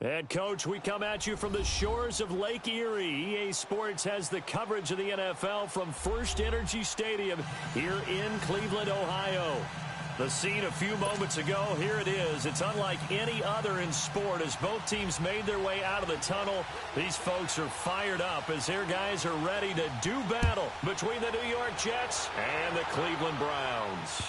And, Coach, we come at you from the shores of Lake Erie. EA Sports has the coverage of the NFL from First Energy Stadium here in Cleveland, Ohio. The scene a few moments ago, here it is. It's unlike any other in sport as both teams made their way out of the tunnel. These folks are fired up as their guys are ready to do battle between the New York Jets and the Cleveland Browns.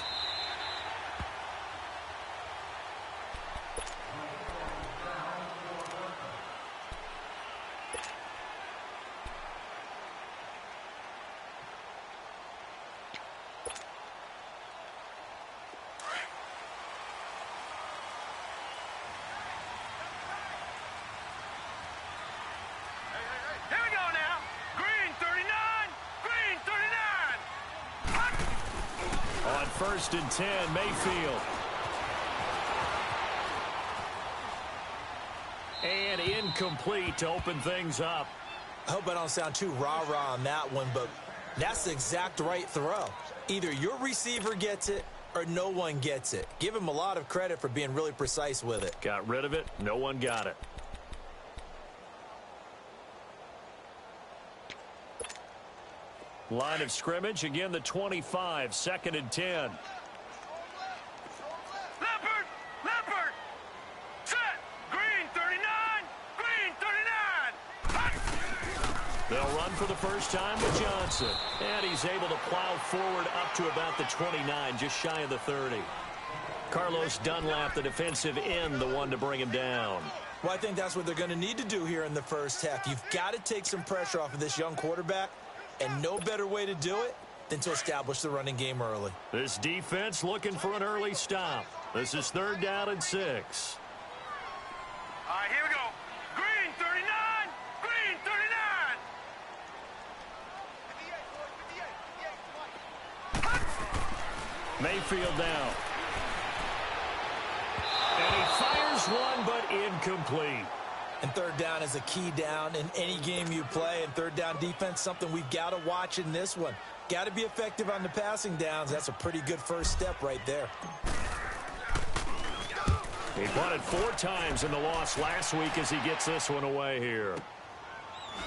First and 10, Mayfield. And incomplete to open things up. I hope I don't sound too rah-rah on that one, but that's the exact right throw. Either your receiver gets it or no one gets it. Give him a lot of credit for being really precise with it. Got rid of it. No one got it. Line of scrimmage, again the 25, second and 10. Leopard, set, green 39, green 39. They'll run for the first time with Johnson. And he's able to plow forward up to about the 29, just shy of the 30. Carlos Dunlap, the defensive end, the one to bring him down. Well, I think that's what they're going to need to do here in the first half. You've got to take some pressure off of this young quarterback. And no better way to do it than to establish the running game early. This defense looking for an early stop. This is 3rd down and 6. All right, here we go. Green 39, green 39. Mayfield down. And he fires one, but incomplete. And 3rd down is a key down in any game you play. And 3rd down defense, something we've got to watch in this one. Got to be effective on the passing downs. That's a pretty good first step right there. He punted 4 times in the loss last week as he gets this one away here.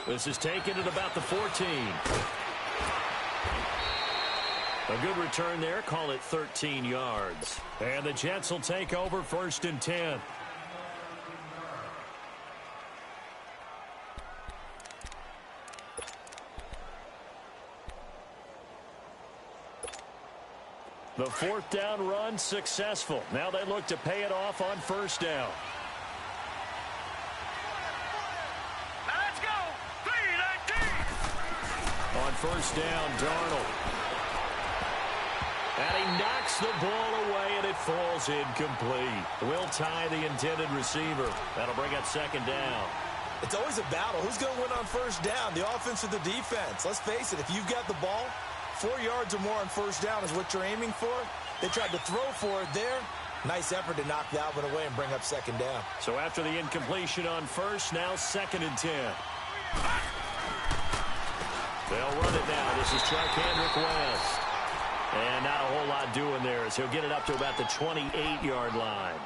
This is taken at about the 14. A good return there. Call it 13 yards. And the Jets will take over 1st and 10. The 4th down run successful. Now they look to pay it off on 1st down. Now let's go. 3-19. On 1st down, Darnold. And he knocks the ball away, and it falls incomplete. Will tie the intended receiver. That'll bring up 2nd down. It's always a battle. Who's going to win on 1st down, the offense or the defense? Let's face it, if you've got the ball, 4 yards or more on 1st down is what you're aiming for. They tried to throw for it there. Nice effort to knock that one away and bring up 2nd down. So after the incompletion on 1st, now 2nd and 10. They'll run it now. This is Charcandrick West. And not a whole lot doing there as he'll get it up to about the 28-yard line.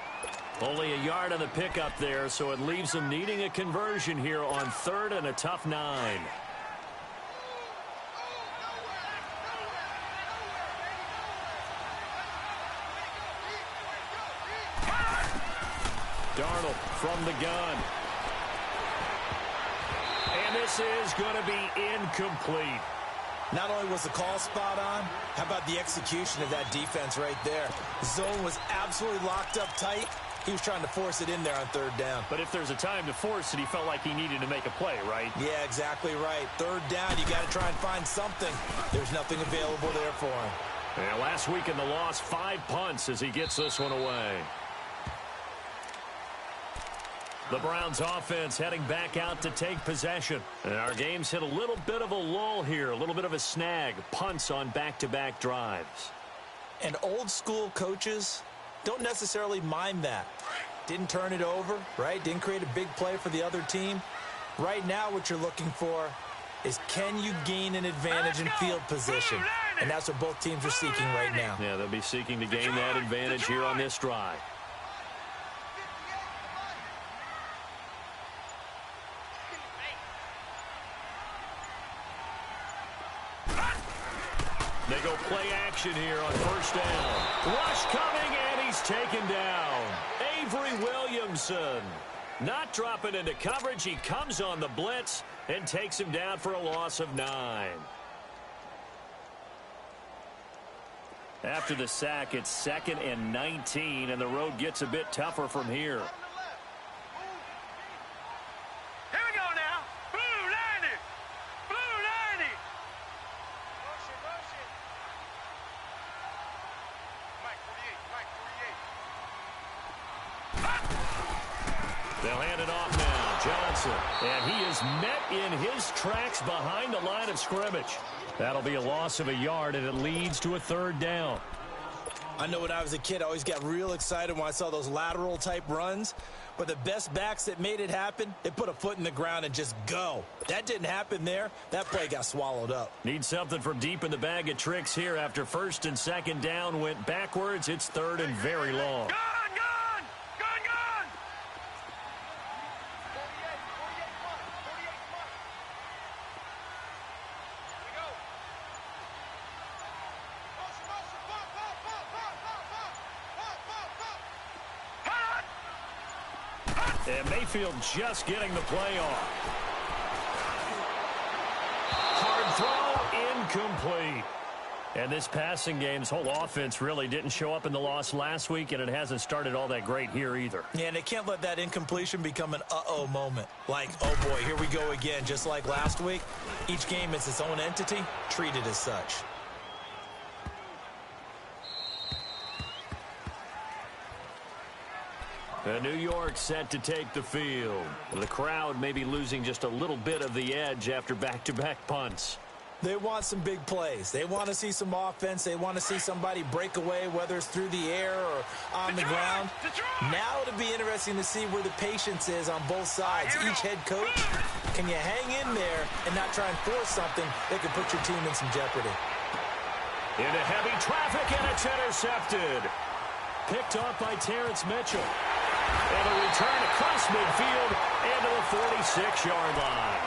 Only a yard on the pickup there, so it leaves them needing a conversion here on 3rd and a tough 9. Darnold from the gun. And this is going to be incomplete. Not only was the call spot on, how about the execution of that defense right there? The zone was absolutely locked up tight. He was trying to force it in there on 3rd down. But if there's a time to force it, he felt like he needed to make a play, right? Yeah, exactly right. 3rd down, you got to try and find something. There's nothing available there for him. And last week in the loss, 5 punts as he gets this one away. The Browns offense heading back out to take possession. And our game's hit a little bit of a lull here, a little bit of a snag. Punts on back-to-back drives. And old school coaches don't necessarily mind that. Didn't turn it over, right? Didn't create a big play for the other team. Right now what you're looking for is can you gain an advantage in field position? And that's what both teams are seeking right now. Yeah, they'll be seeking to gain that advantage here on this drive. They go play action here on first down. Rush coming, and he's taken down. Avery Williamson not dropping into coverage. He comes on the blitz and takes him down for a loss of 9. After the sack, it's 2nd and 19, and the road gets a bit tougher from here. Here we go now. Blue 90. Blue 90. Rush it, rush it. Mike 48, Mike 48. They'll hand it off now. Johnson. And he is met in his tracks behind the line of scrimmage. That'll be a loss of a yard, and it leads to a 3rd down. I know when I was a kid, I always got real excited when I saw those lateral-type runs. But the best backs that made it happen, they put a foot in the ground and just go. That didn't happen there. That play got swallowed up. Need something from deep in the bag of tricks here. After 1st and 2nd down went backwards, it's 3rd and very long. Gun, gun, gun, gun. 48, And Mayfield just getting the play off. Hard throw, incomplete. And this passing game's whole offense really didn't show up in the loss last week, and it hasn't started all that great here either. Yeah, and they can't let that incompletion become an uh-oh moment. Like, oh boy, here we go again, just like last week. Each game is its own entity, treated as such. New York set to take the field. The crowd may be losing just a little bit of the edge after back-to-back punts. They want some big plays. They want to see some offense. They want to see somebody break away, whether it's through the air or on the ground. Now it'll be interesting to see where the patience is on both sides. Each head coach, can you hang in there and not try and force something that could put your team in some jeopardy? Into heavy traffic, and it's intercepted. Picked off by Terrence Mitchell. And a return across midfield into the 46-yard line.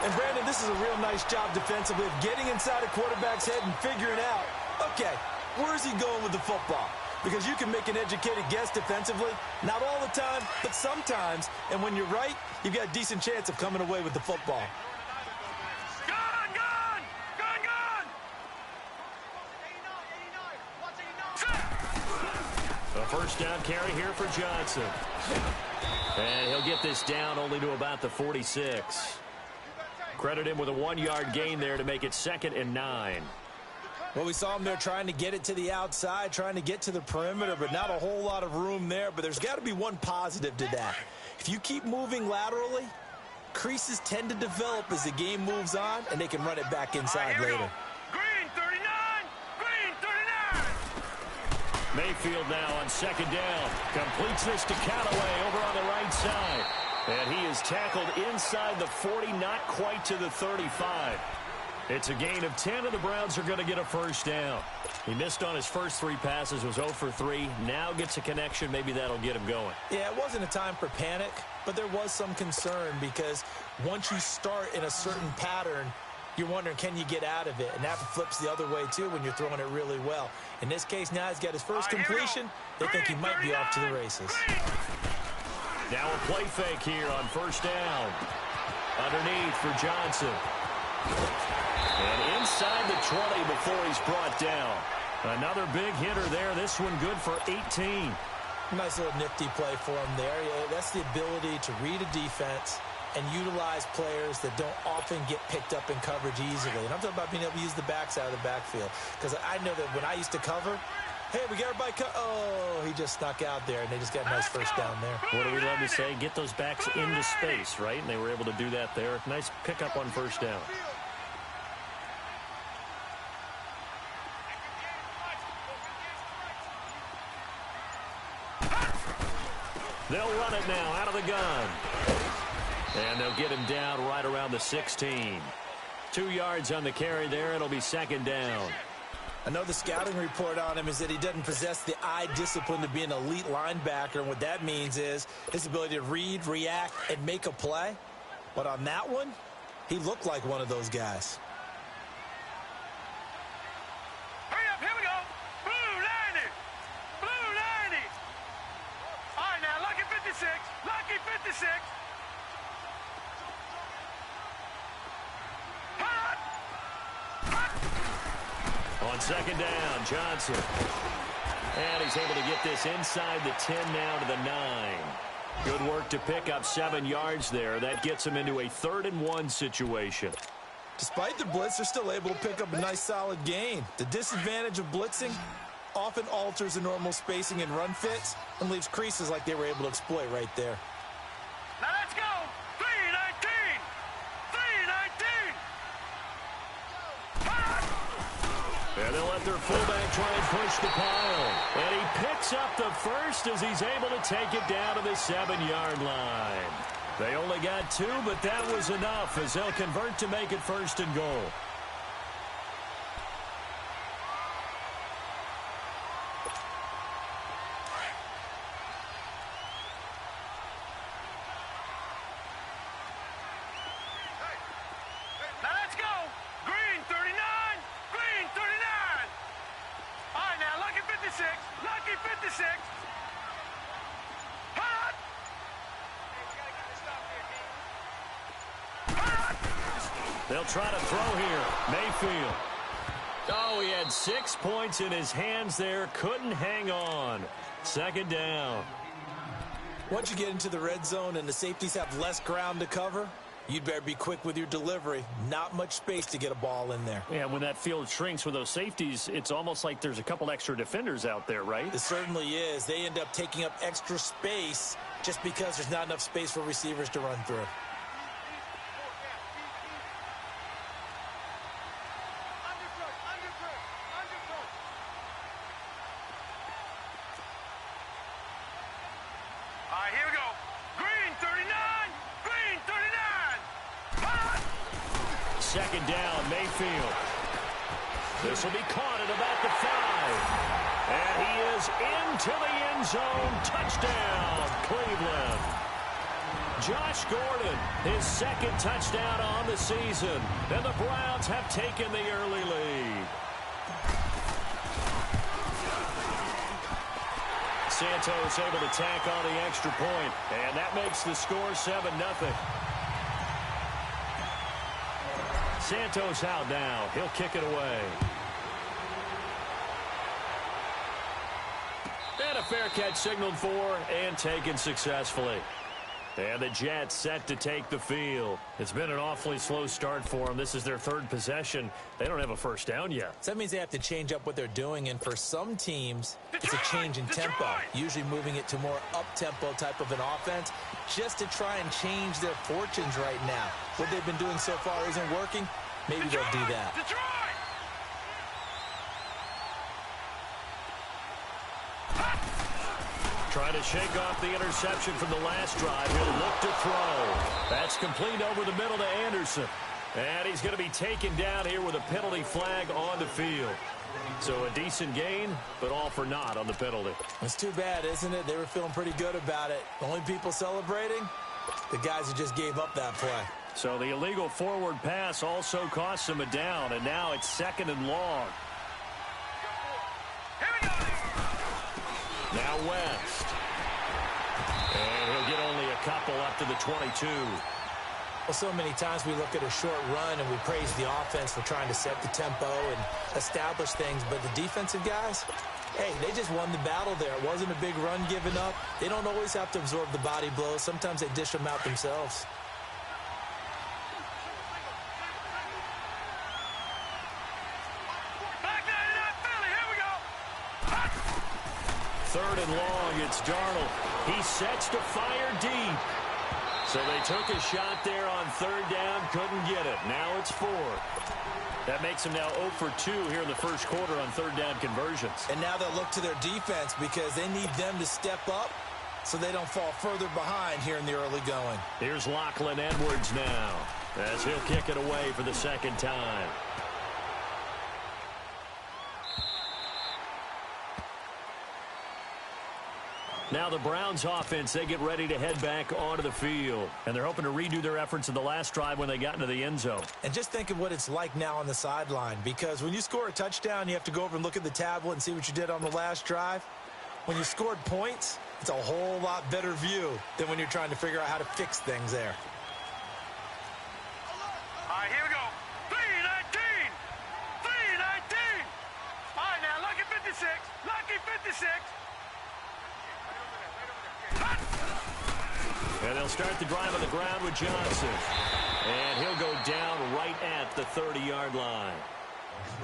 And, Brandon, this is a real nice job defensively of getting inside a quarterback's head and figuring out, okay, where's he going with the football? Because you can make an educated guess defensively, not all the time, but sometimes. And when you're right, you've got a decent chance of coming away with the football. gun, gun, gun, gun. A first down carry here for Johnson. And he'll get this down only to about the 46. Credit him with a 1-yard gain there to make it 2nd and 9. Well, we saw him there trying to get it to the outside, trying to get to the perimeter, but not a whole lot of room there. But there's got to be one positive to that. If you keep moving laterally, creases tend to develop as the game moves on, and they can run it back inside later. Green 39, green 39. Mayfield now on 2nd down. Completes this to Callaway over on the right side. And he is tackled inside the 40, not quite to the 35. It's a gain of 10, and the Browns are going to get a first down. He missed on his first 3 passes, was 0 for 3. Now gets a connection. Maybe that'll get him going. Yeah, it wasn't a time for panic, but there was some concern because once you start in a certain pattern, you're wondering, can you get out of it? And that flips the other way, too, when you're throwing it really well. In this case, now he's got his first completion. They think he might be off to the races. Now a play fake here on first down. Underneath for Johnson. And inside the 20 before he's brought down. Another big hitter there. This one good for 18. Nice little nifty play for him there. Yeah, that's the ability to read a defense and utilize players that don't often get picked up in coverage easily. And I'm talking about being able to use the backside of the backfield. Because I know that when I used to cover, hey, we got everybody oh, he just snuck out there, and they just got a nice first down there. What do we love to say? Get those backs into space, right? And they were able to do that there. Nice pickup on first down. They'll run it now out of the gun. And they'll get him down right around the 16. 2 yards on the carry there. It'll be 2nd down. I know the scouting report on him is that he doesn't possess the eye discipline to be an elite linebacker. And what that means is his ability to read, react, and make a play. But on that one, he looked like one of those guys. 56. Lucky 56. On second down, Johnson. And he's able to get this inside the 10 now to the 9. Good work to pick up 7 yards there. That gets him into a 3rd-and-1 situation. Despite the blitz, they're still able to pick up a nice solid gain. The disadvantage of blitzing often alters the normal spacing and run fits and leaves creases like they were able to exploit right there. Now let's go. 3-19. 3-19. And they'll let their fullback try and push the pile. And he picks up the first as he's able to take it down to the 7-yard line. They only got 2, but that was enough as they'll convert to make it 1st and goal. Now let's go. Green 39. Green 39. All right, now Lucky 56. Lucky 56. They'll try to throw here. Mayfield. Oh, he had 6 points in his hands there. Couldn't hang on. 2nd down. Once you get into the red zone and the safeties have less ground to cover, you'd better be quick with your delivery. Not much space to get a ball in there. Yeah, when that field shrinks with those safeties, it's almost like there's a couple extra defenders out there, right? It certainly is. They end up taking up extra space just because there's not enough space for receivers to run through. All right, here we go. Green 39. Green 39. 2nd down, Mayfield. This will be caught at about the 5. And he is into the end zone. Touchdown, Cleveland. Josh Gordon, his 2nd touchdown on the season. And the Browns have taken the early lead. Santos able to tack on the extra point, and that makes the score 7-0. Santos out now. He'll kick it away. And a fair catch signaled for and taken successfully. And the Jets set to take the field. It's been an awfully slow start for them. This is their 3rd possession. They don't have a 1st down yet. So that means they have to change up what they're doing, and for some teams, it's a change in tempo, usually moving it to more up-tempo type of an offense just to try and change their fortunes right now. What they've been doing so far isn't working. Maybe they'll do that. Trying to shake off the interception from the last drive. He'll look to throw. That's complete over the middle to Anderson. And he's going to be taken down here with a penalty flag on the field. So a decent gain, but all for naught on the penalty. It's too bad, isn't it? They were feeling pretty good about it. The only people celebrating, the guys who just gave up that play. So the illegal forward pass also costs him a down, and now it's 2nd and long. Now West. And he'll get only a couple up to the 22. Well, so many times we look at a short run and we praise the offense for trying to set the tempo and establish things, but the defensive guys, hey, they just won the battle there. It wasn't a big run given up. They don't always have to absorb the body blows. Sometimes they dish them out themselves. Third and long, it's Darnold. He sets to fire deep. So they took a shot there on 3rd down, couldn't get it. Now it's 4. That makes them now 0 for 2 here in the 1st quarter on 3rd down conversions. And now they'll look to their defense because they need them to step up so they don't fall further behind here in the early going. Here's Lachlan Edwards now as he'll kick it away for the 2nd time. Now the Browns offense, they get ready to head back onto the field. And they're hoping to redo their efforts in the last drive when they got into the end zone. And just think of what it's like now on the sideline, because when you score a touchdown, you have to go over and look at the tablet and see what you did on the last drive. When you scored points, It's a whole lot better view than when you're trying to figure out how to fix things there. All right, here we go. 319. 319. All right, now, lucky 56. Lucky 56. And they'll start the drive on the ground with Johnson. And he'll go down right at the 30-yard line.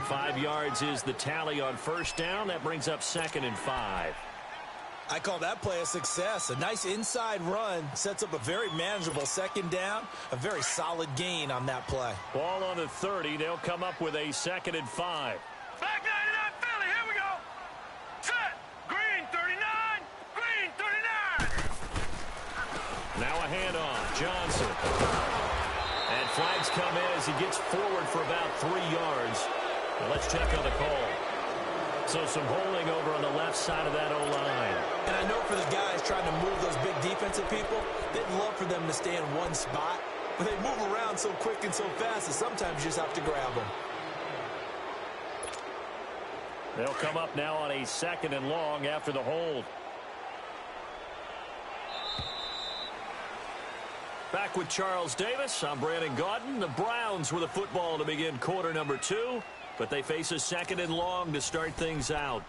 5 yards is the tally on first down. That brings up 2nd and 5. I call that play a success. A nice inside run sets up a very manageable 2nd down. A very solid gain on that play. Ball on the 30. They'll come up with a 2nd and 5. Back 99 Philly. Here we go. Set. Green 39. Green 39. Now a handoff. Johnson. And flags come in as he gets forward for about 3 yards. Now let's check on the call. So some holding over on the left side of that O-line. And I know for the guys trying to move those big defensive people, they'd love for them to stay in one spot. But they move around so quick and so fast that sometimes you just have to grab them. They'll come up now on a 2nd and long after the hold. Back with Charles Davis. I'm Brandon Gaudin. The Browns with a football to begin quarter number 2. But they face a 2nd and long to start things out.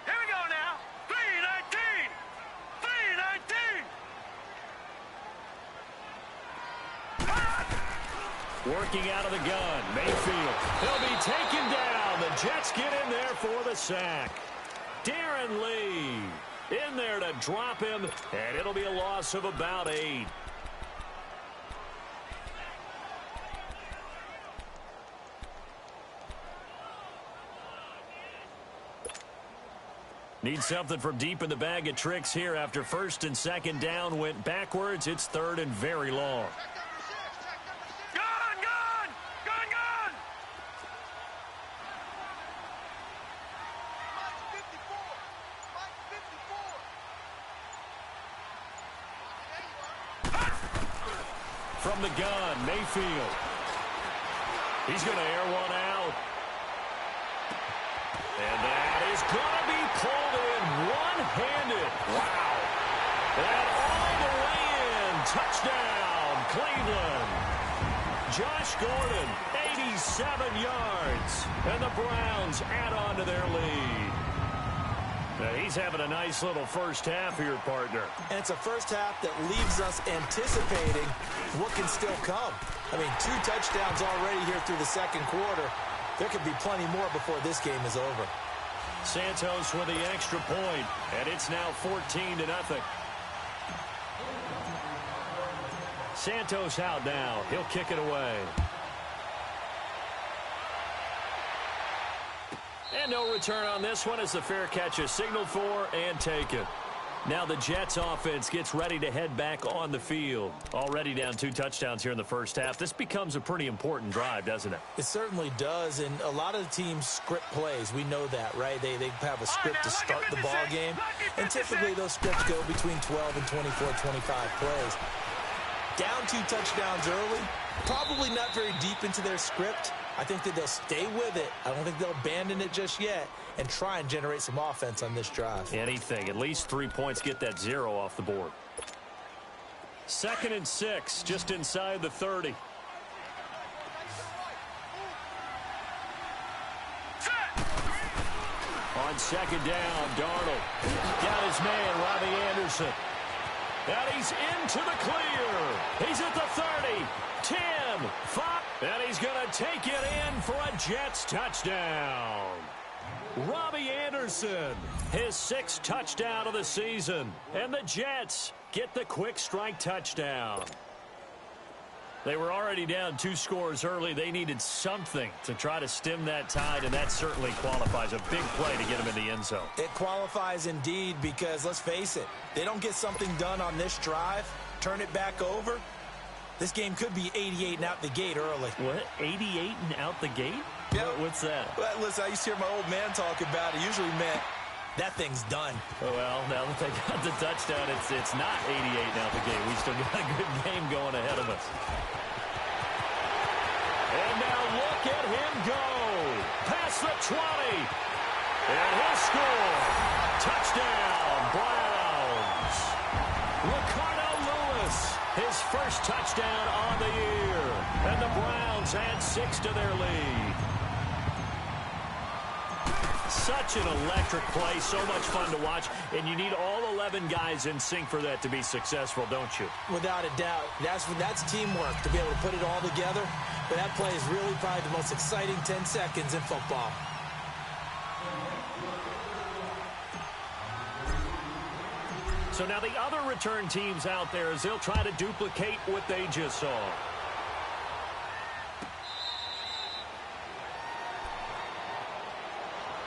Here we go now. 319. 319. Working out of the gun. Mayfield. He'll be taken down. The Jets get in there for the sack. Darren Lee in there to drop him, and it'll be a loss of about 8. Need something from deep in the bag of tricks here after 1st and 2nd down went backwards. It's 3rd and very long. From the gun, Mayfield. He's going to air one out. And that is going to be pulled in one-handed. Wow. And all the way in. Touchdown, Cleveland. Josh Gordon, 87 yards. And the Browns add on to their lead. Now he's having a nice little first half here, partner. And it's a first half that leaves us anticipating what can still come. I mean, 2 touchdowns already here through the 2nd quarter. There could be plenty more before this game is over. Santos with the extra point, and it's now 14-0. Santos out now. He'll kick it away. And no return on this one as the fair catch is signaled for and taken. Now the Jets offense gets ready to head back on the field. Already down 2 touchdowns here in the first half. This becomes a pretty important drive, doesn't it? It certainly does, and a lot of the teams script plays. We know that, right? They have a script to start the ball game, and typically those scripts go between 12 and 24, 25 plays. Down 2 touchdowns early, probably not very deep into their script. I think that they'll stay with it. I don't think they'll abandon it just yet and try and generate some offense on this drive. Anything. At least 3 points. Get that 0 off the board. 2nd and 6, just inside the 30. On 2nd down, Darnold got his man, Robbie Anderson. And he's into the clear. He's at the 30, 10, 5. And he's going to take it in for a Jets touchdown. Robbie Anderson, his 6th touchdown of the season. And the Jets get the quick strike touchdown. They were already down 2 scores early. They needed something to try to stem that tide, and that certainly qualifies. A big play to get them in the end zone. It qualifies indeed because, let's face it, they don't get something done on this drive, turn it back over, this game could be 88 and out the gate early. What? 88 and out the gate? Yeah. What's that? Well, listen, I used to hear my old man talk about it. Usually meant that thing's done. Well, now that they got the touchdown, it's not 88 now the game. We still got a good game going ahead of us. And now look at him go. Past the 20. And he'll score. Touchdown, Browns. Ricardo Lewis, his first touchdown on the year. And the Browns add 6 to their lead. Such an electric play, so much fun to watch, and you need all 11 guys in sync for that to be successful, don't you? Without a doubt. That's teamwork to be able to put it all together. But that play is really probably the most exciting 10 seconds in football. So now the other return teams out there as they'll try to duplicate what they just saw.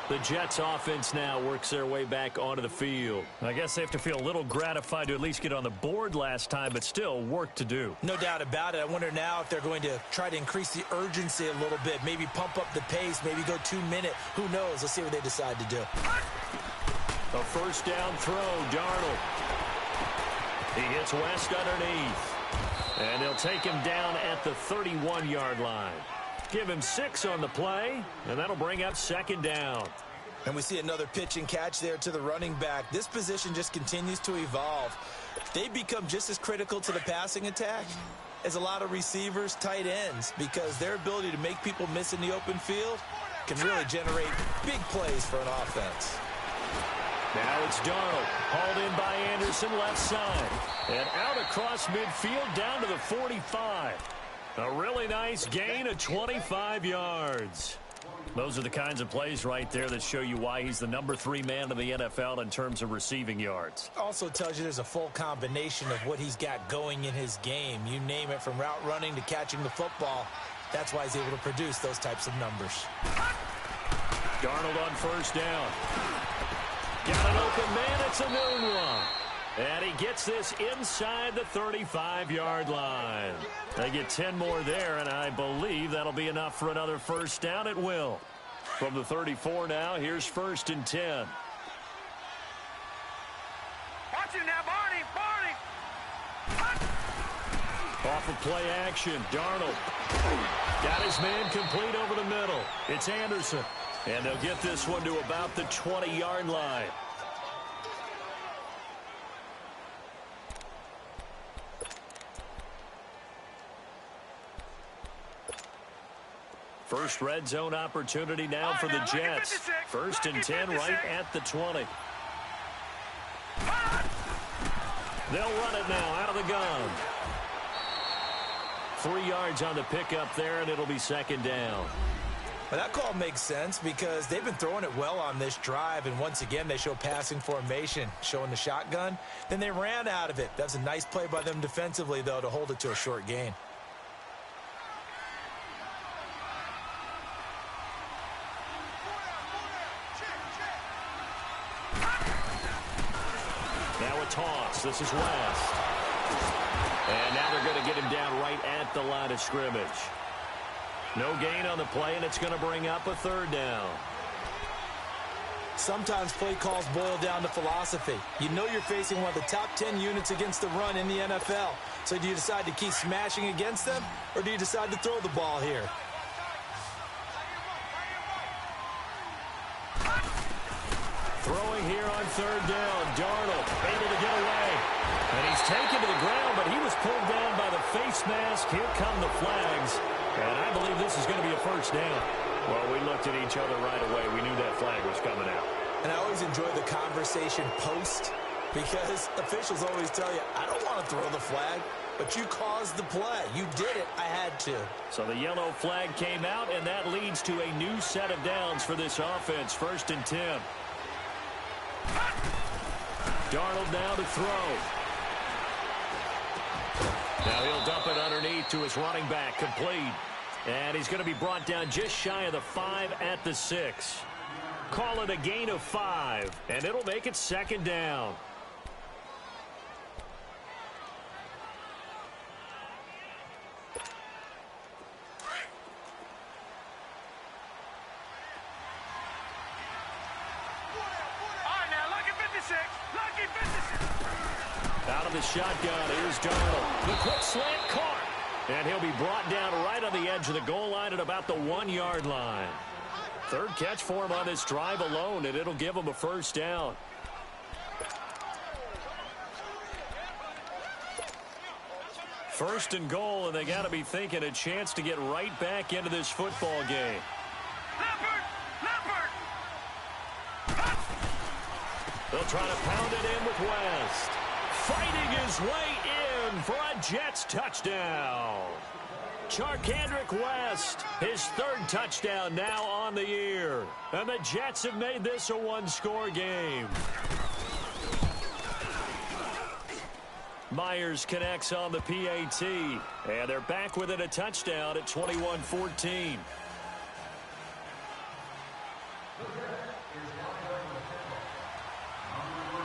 The Jets offense now works their way back onto the field. I guess they have to feel a little gratified to at least get on the board last time, but still work to do. No doubt about it. I wonder now if they're going to try to increase the urgency a little bit, maybe pump up the pace, maybe go 2-minute. Who knows? Let's see what they decide to do. A first down throw, Darnold. He hits West underneath. And they'll take him down at the 31-yard line. Give him 6 on the play, and that'll bring up second down. And we see another pitch and catch there to the running back. This position just continues to evolve. They become just as critical to the passing attack as a lot of receivers, tight ends, because their ability to make people miss in the open field can really generate big plays for an offense. Now it's Darnold, hauled in by Anderson, left side. And out across midfield down to the 45. A really nice gain of 25 yards. Those are the kinds of plays right there that show you why he's the number 3 man in the NFL in terms of receiving yards. Also tells you there's a full combination of what he's got going in his game. You name it, from route running to catching the football. That's why he's able to produce those types of numbers. Darnold on first down. Got an open man. It's a noon one. And he gets this inside the 35-yard line. They get 10 more there, and I believe that'll be enough for another first down. It will. From the 34 now, here's 1st and 10. Watch it now, Barney. Off of play action, Darnold. Got his man complete over the middle. It's Anderson. And they'll get this one to about the 20-yard line. First red zone opportunity now for the Jets. 1st and 10 right at the 20. They'll run it now out of the gun. 3 yards on the pickup there, and it'll be second down. Well, that call makes sense because they've been throwing it well on this drive, and once again they show passing formation, showing the shotgun. Then they ran out of it. That's a nice play by them defensively, though, to hold it to a short gain. Now a toss. This is West. And now they're going to get him down right at the line of scrimmage. No gain on the play, and it's going to bring up a third down. Sometimes play calls boil down to philosophy. You know you're facing one of the top 10 units against the run in the NFL. So do you decide to keep smashing against them, or do you decide to throw the ball here? Throwing here on third down. Darnold able to get away. And he's taken to the ground, but he was pulled down by the face mask. Here come the flags. And I believe this is going to be a first down. Well, we looked at each other right away. We knew that flag was coming out. And I always enjoy the conversation post, because officials always tell you, I don't want to throw the flag, but you caused the play. You did it. I had to. So the yellow flag came out, and that leads to a new set of downs for this offense. 1st and 10. Darnold now to throw. Now he'll dump it underneath to his running back, complete. And he's going to be brought down just shy of the 5 at the 6. Call it a gain of 5, and it'll make it second down. All the shotgun. Here's Darnold. The quick slant caught. And he'll be brought down right on the edge of the goal line at about the 1-yard line. Third catch for him on this drive alone, and it'll give him a first down. First and goal, and they got to be thinking a chance to get right back into this football game. They'll try to pound it in with West. Fighting his way in for a Jets touchdown. Charcandrick West, his third touchdown now on the year. And the Jets have made this a one-score game. Myers connects on the PAT. And they're back within a touchdown at 21-14.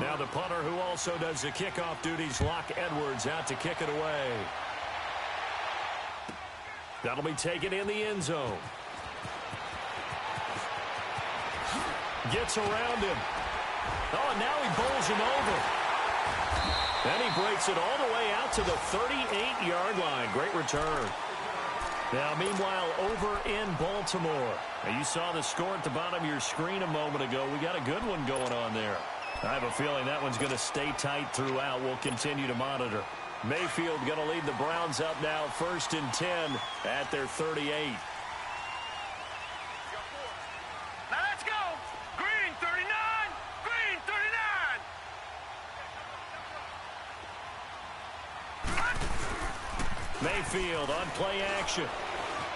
Now the punter, who also does the kickoff duties, Locke Edwards, out to kick it away. That'll be taken in the end zone. Gets around him. Oh, now he bowls him over. Then he breaks it all the way out to the 38-yard line. Great return. Now, meanwhile, over in Baltimore. Now, you saw the score at the bottom of your screen a moment ago. We got a good one going on there. I have a feeling that one's going to stay tight throughout. We'll continue to monitor. Mayfield going to lead the Browns up now, 1st and 10 at their 38. Now let's go. Green 39. Green 39. Mayfield on play action.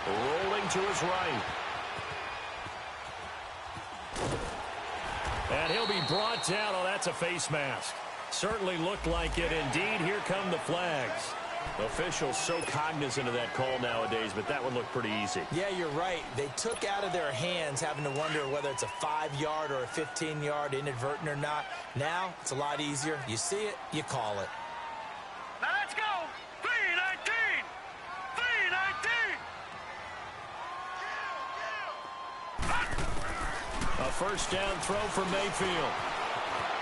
Rolling to his right. And he'll be brought down. Oh, that's a face mask. Certainly looked like it. Indeed, here come the flags. Officials so cognizant of that call nowadays, but that would look pretty easy. Yeah, you're right. They took out of their hands having to wonder whether it's a 5-yard or a 15-yard inadvertent or not. Now, it's a lot easier. You see it, you call it. Now let's go. 319. 319. A first down throw for Mayfield.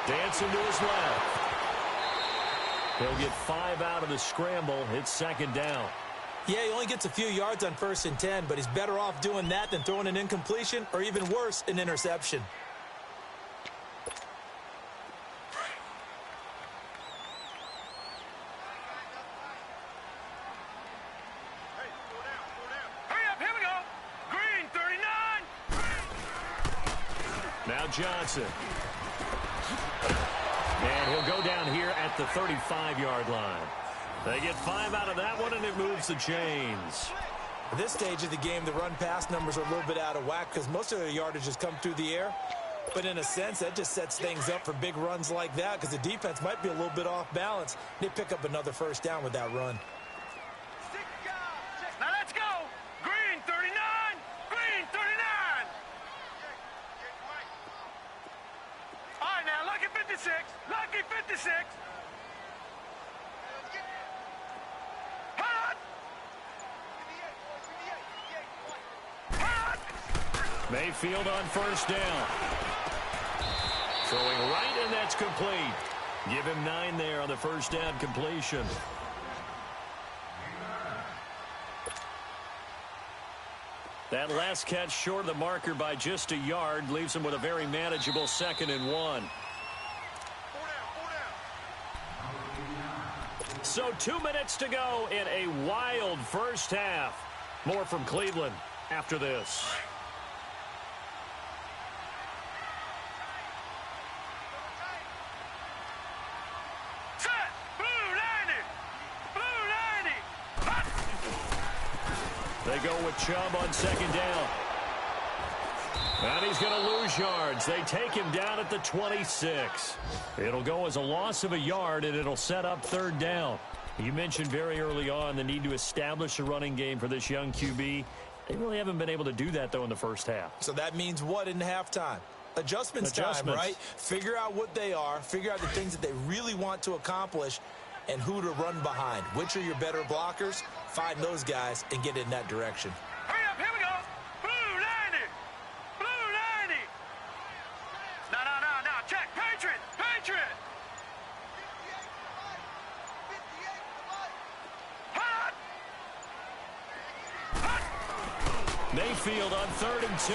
Dancing to his left. He'll get 5 out of the scramble. It's 2nd down. Yeah, he only gets a few yards on 1st and 10, but he's better off doing that than throwing an incompletion or even worse, an interception. Hurry up, here we go. Green 39. Now Johnson. And he'll go down here at the 35-yard line. They get 5 out of that one, and it moves the chains. At this stage of the game, the run-pass numbers are a little bit out of whack because most of their yardage has come through the air. But in a sense, that just sets things up for big runs like that because the defense might be a little bit off balance. They pick up another first down with that run. Now let's go. Green 39. Green 39. All right, now, lucky 56. Lucky 56. Hot. Hot. Mayfield on first down. Throwing right, and that's complete. Give him 9 there on the first down completion. That last catch short of the marker by just a yard leaves him with a very manageable 2nd and 1. So 2 minutes to go in a wild first half. More from Cleveland after this. Set. Blue 90. Blue 90. Hot. They go with Chubb on 2nd down. And he's going to lose yards. They take him down at the 26. It'll go as a loss of a yard, and it'll set up 3rd down. You mentioned very early on the need to establish a running game for this young QB. They really haven't been able to do that, though, in the first half. So that means what in halftime? Adjustments time, right? Figure out what they are, figure out the things that they really want to accomplish, and who to run behind. Which are your better blockers? Find those guys and get in that direction. Hurry up, here we go. Blue 90. Blue 90. No, check. Patriot. Patriot. Mayfield on 3rd and 2.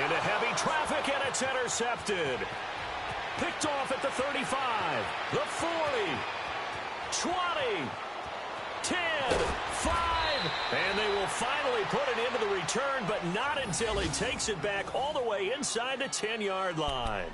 Into heavy traffic, and it's intercepted. Picked off at the 35, the 40, 20, 10, 5, and they will finally put it into the return, but not until he takes it back all the way inside the 10-yard line.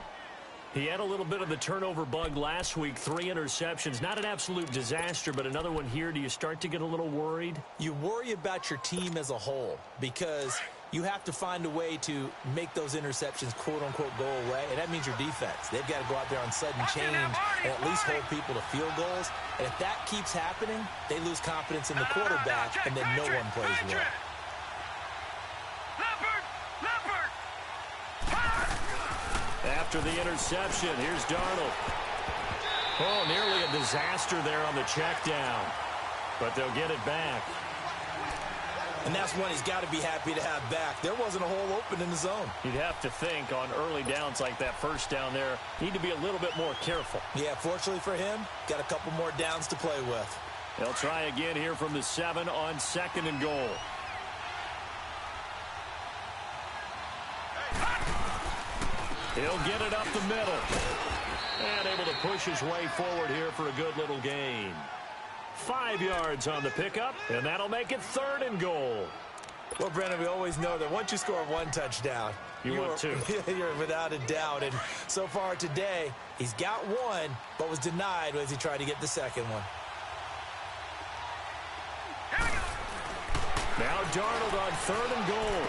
He had a little bit of the turnover bug last week, 3 interceptions. Not an absolute disaster, but another one here. Do you start to get a little worried? You worry about your team as a whole because you have to find a way to make those interceptions, quote-unquote, go away, and that means your defense. They've got to go out there on sudden change and at least hold people to field goals. And if that keeps happening, they lose confidence in the quarterback, and then no one plays well. After the interception, here's Darnold. Oh, nearly a disaster there on the check down, but they'll get it back. And that's one he's got to be happy to have back. There wasn't a hole open in the zone. You'd have to think on early downs like that first down there, need to be a little bit more careful. Yeah, fortunately for him, got a couple more downs to play with. They'll try again here from the 7 on 2nd and goal. He'll get it up the middle. And able to push his way forward here for a good little gain. 5 yards on the pickup, and that'll make it 3rd and goal. Well, Brennan, we always know that once you score 1 touchdown, you want 2. You're without a doubt. And so far today, he's got 1, but was denied as he tried to get the second one. Now Darnold on 3rd and goal.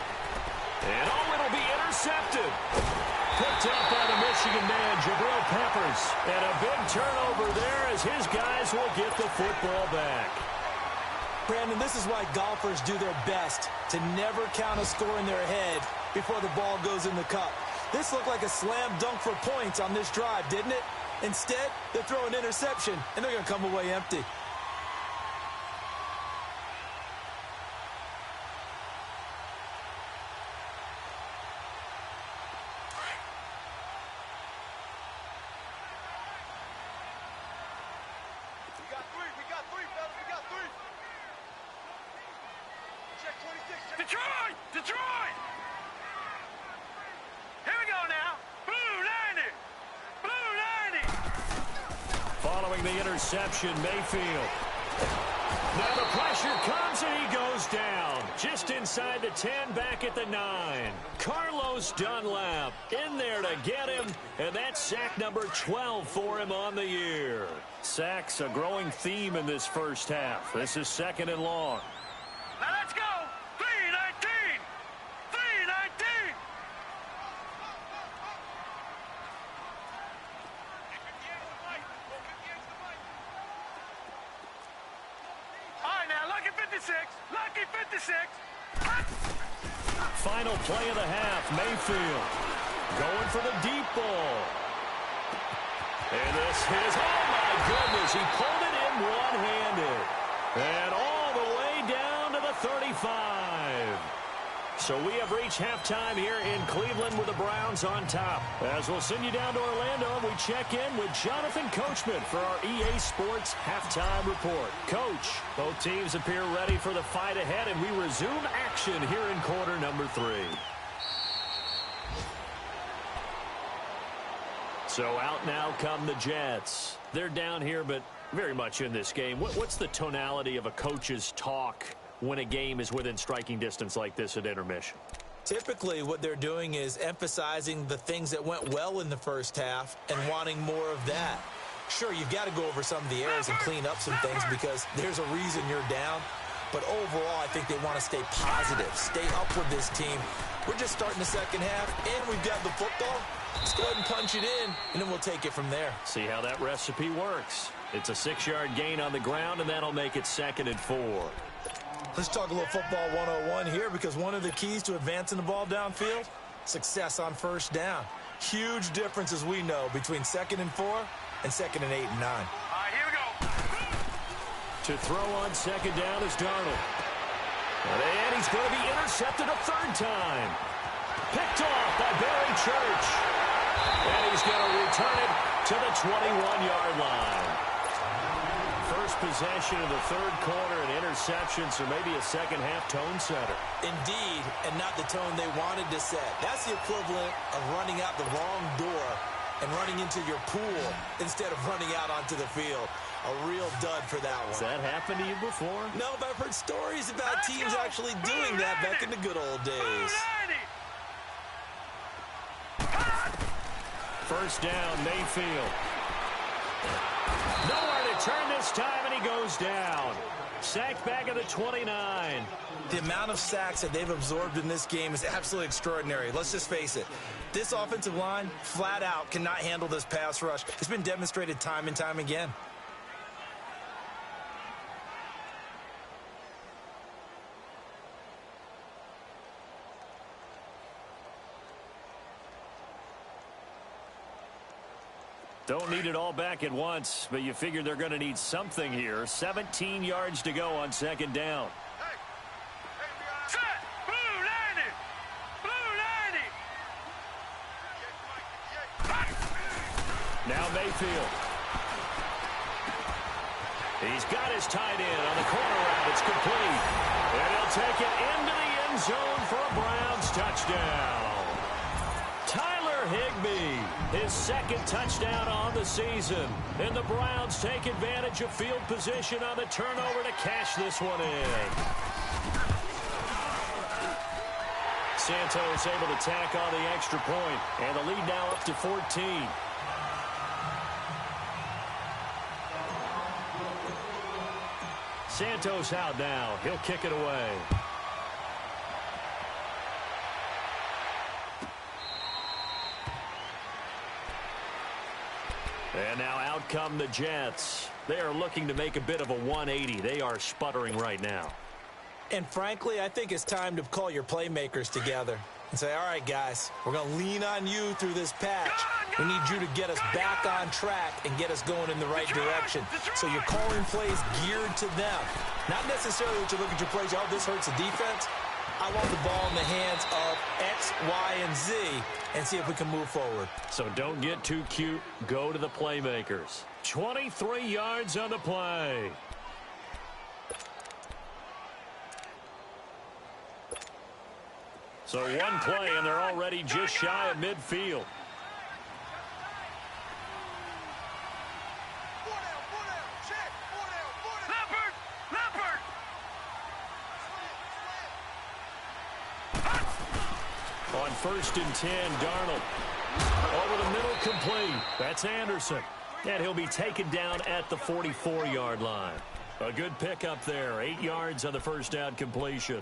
And it'll be intercepted. Picked up by the Michigan man, Jabril Peppers. And a big turnover there as his guys will get the football back. Brandon, this is why golfers do their best to never count a score in their head before the ball goes in the cup. This looked like a slam dunk for points on this drive, didn't it? Instead, they throw an interception, and they're going to come away empty. Detroit! Detroit! Here we go now. Blue 90! Blue 90! Following the interception, Mayfield. Now the pressure comes and he goes down. Just inside the 10, back at the 9. Carlos Dunlap in there to get him, and that's sack number 12 for him on the year. Sacks a growing theme in this first half. This is 2nd and long. Now let's go! 3-19! 3-19! All right, now, lucky 56. Lucky 56. Final play of the half, Mayfield going for the deep ball. And this is, oh my goodness, he pulled it in one-handed. And all the way down to the 35. So we have reached halftime here in Cleveland with the Browns on top. As we'll send you down to Orlando, we check in with Jonathan Coachman for our EA Sports Halftime Report. Coach, both teams appear ready for the fight ahead, and we resume action here in quarter number 3. So out now come the Jets. They're down here, but very much in this game. What's the tonality of a coach's talk when a game is within striking distance like this at intermission? Typically, what they're doing is emphasizing the things that went well in the first half and wanting more of that. Sure, you've got to go over some of the errors and clean up some things because there's a reason you're down. But overall, I think they want to stay positive, stay up with this team. We're just starting the second half, and we've got the football. Let's go ahead and punch it in, and then we'll take it from there. See how that recipe works. It's a 6-yard gain on the ground, and that'll make it 2nd and 4. Let's talk a little football 101 here because one of the keys to advancing the ball downfield, success on first down. Huge difference, as we know, between 2nd and 4 and 2nd and 8 and 9. All right, here we go. To throw on 2nd down is Darnold. And he's going to be intercepted a 3rd time. Picked off by Barry Church. And he's going to return it to the 21-yard line. First possession in the third quarter, and interceptions, or maybe a second-half tone setter. Indeed, and not the tone they wanted to set. That's the equivalent of running out the wrong door and running into your pool instead of running out onto the field. A real dud for that one. Has that happened to you before? No, but I've heard stories about teams actually doing that back in the good old days. First down, Mayfield. Nowhere to turn this time, and he goes down. Sacked back at the 29. The amount of sacks that they've absorbed in this game is absolutely extraordinary. Let's just face it. This offensive line, flat out, cannot handle this pass rush. It's been demonstrated time and time again. Don't need it all back at once, but you figure they're going to need something here. 17 yards to go on second down. Set! Blue 90! Blue 90! Now Mayfield. He's got his tight end on the corner route. It's complete. And he'll take it into the end zone for a Browns touchdown. Tyler Higbee, his second touchdown on the season. And the Browns take advantage of field position on the turnover to cash this one in. Santos able to tack on the extra point, and the lead now up to 14. Santos out now. He'll kick it away. And now out come the Jets. They are looking to make a bit of a 180. They are sputtering right now. And frankly, I think it's time to call your playmakers together and say, all right, guys, we're going to lean on you through this patch. We need you to get us back on track and get us going in the right direction. So you're calling plays geared to them. Not necessarily that you look at your plays, oh, this hurts the defense. I want the ball in the hands of X, Y, and Z and see if we can move forward. So don't get too cute. Go to the playmakers. 23 yards on the play. So one play, and they're already just shy of midfield. On first and 10, Darnold. Over the middle, complete. That's Anderson. And he'll be taken down at the 44-yard line. A good pickup there. 8 yards on the first down completion.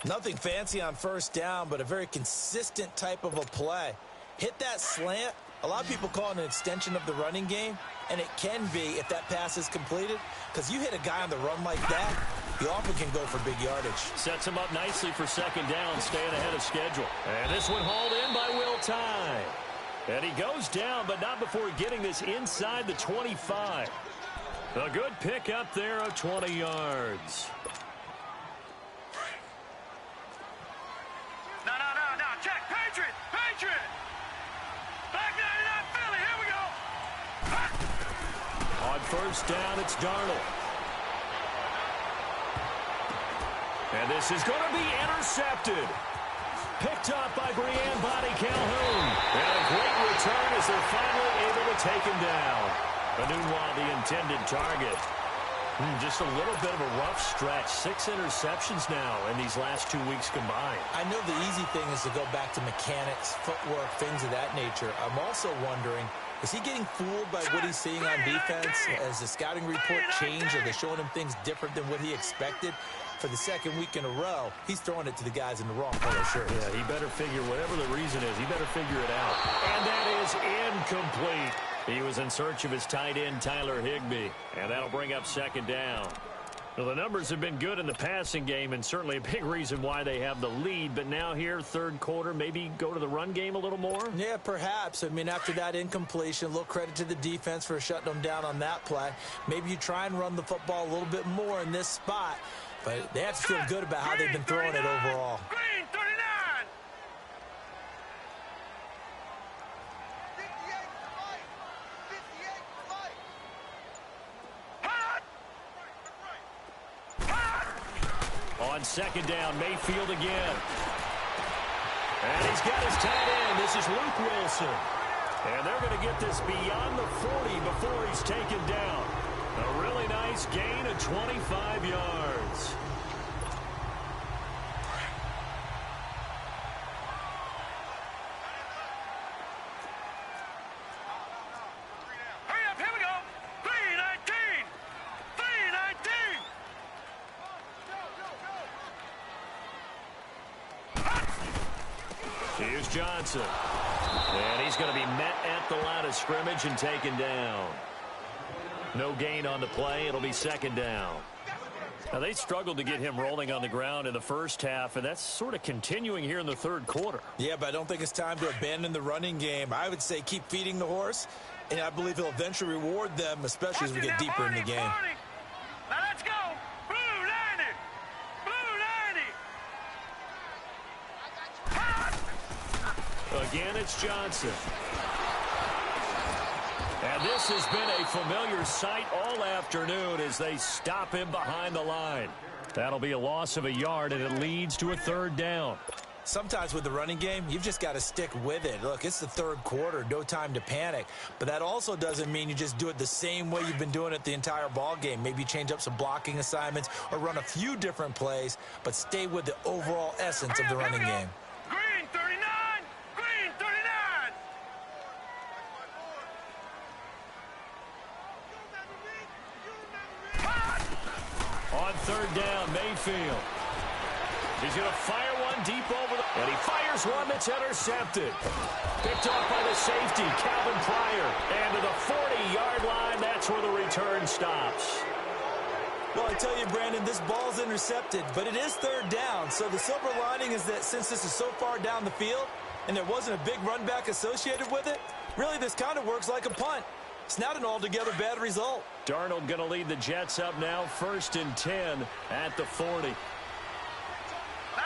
Nothing fancy on first down, but a very consistent type of a play. Hit that slant. A lot of people call it an extension of the running game, and it can be if that pass is completed, because you hit a guy on the run like that, you often can go for big yardage. Sets him up nicely for second down, staying ahead of schedule. And this one hauled in by Will Tye. And he goes down, but not before getting this inside the 25. A good pick up there of 20 yards. No, check, Patriot! Back 99 Philly, here we go! On first down, it's Darnold. And this is going to be intercepted. Picked up by Brian Body Calhoun. And a great return as they're finally able to take him down. Enunwa, the intended target. Just a little bit of a rough stretch. 6 interceptions now in these last 2 weeks combined. I know the easy thing is to go back to mechanics, footwork, things of that nature. I'm also wondering, is he getting fooled by what he's seeing on defense? Has the scouting report changed? Are they showing him things different than what he expected? For the second week in a row, he's throwing it to the guys in the wrong color shirts. Yeah, he better figure, whatever the reason is, he better figure it out. And that is incomplete. He was in search of his tight end, Tyler Higbee. And that'll bring up second down. Well, the numbers have been good in the passing game, and certainly a big reason why they have the lead. But now here, third quarter, maybe go to the run game a little more? Yeah, perhaps. I mean, after that incompletion, a little credit to the defense for shutting them down on that play. Maybe you try and run the football a little bit more in this spot. But they have to feel good about how they've been throwing it overall. Green 39! 58 for life! On second down, Mayfield again. And he's got his tight end. This is Luke Wilson. And they're going to get this beyond the 40 before he's taken down. A really nice gain of 25 yards. Hurry up, here we go. 319. 319. Here's Johnson. And he's going to be met at the line of scrimmage and taken down. No gain on the play. It'll be second down. Now, they struggled to get him rolling on the ground in the first half, and that's sort of continuing here in the third quarter. Yeah, but I don't think it's time to abandon the running game. I would say keep feeding the horse, and I believe he'll eventually reward them, especially as we get deeper in the game. Now let's go. Blue 90. Blue 90. Again, it's Johnson. And this has been a familiar sight all afternoon as they stop him behind the line. That'll be a loss of a yard, and it leads to a third down. Sometimes with the running game, you've just got to stick with it. Look, it's the third quarter, no time to panic. But that also doesn't mean you just do it the same way you've been doing it the entire ball game. Maybe change up some blocking assignments or run a few different plays, but stay with the overall essence of the running game. Green 39. Green 39. On third down, Mayfield. He's going to fire one deep over the... And he fires one that's intercepted. Picked off by the safety, Calvin Pryor. And to the 40-yard line, that's where the return stops. Well, I tell you, Brandon, this ball's intercepted, but it is third down. So the silver lining is that since this is so far down the field and there wasn't a big run back associated with it, really this kind of works like a punt. It's not an altogether bad result. Darnold going to lead the Jets up now, 1st and 10 at the 40. Now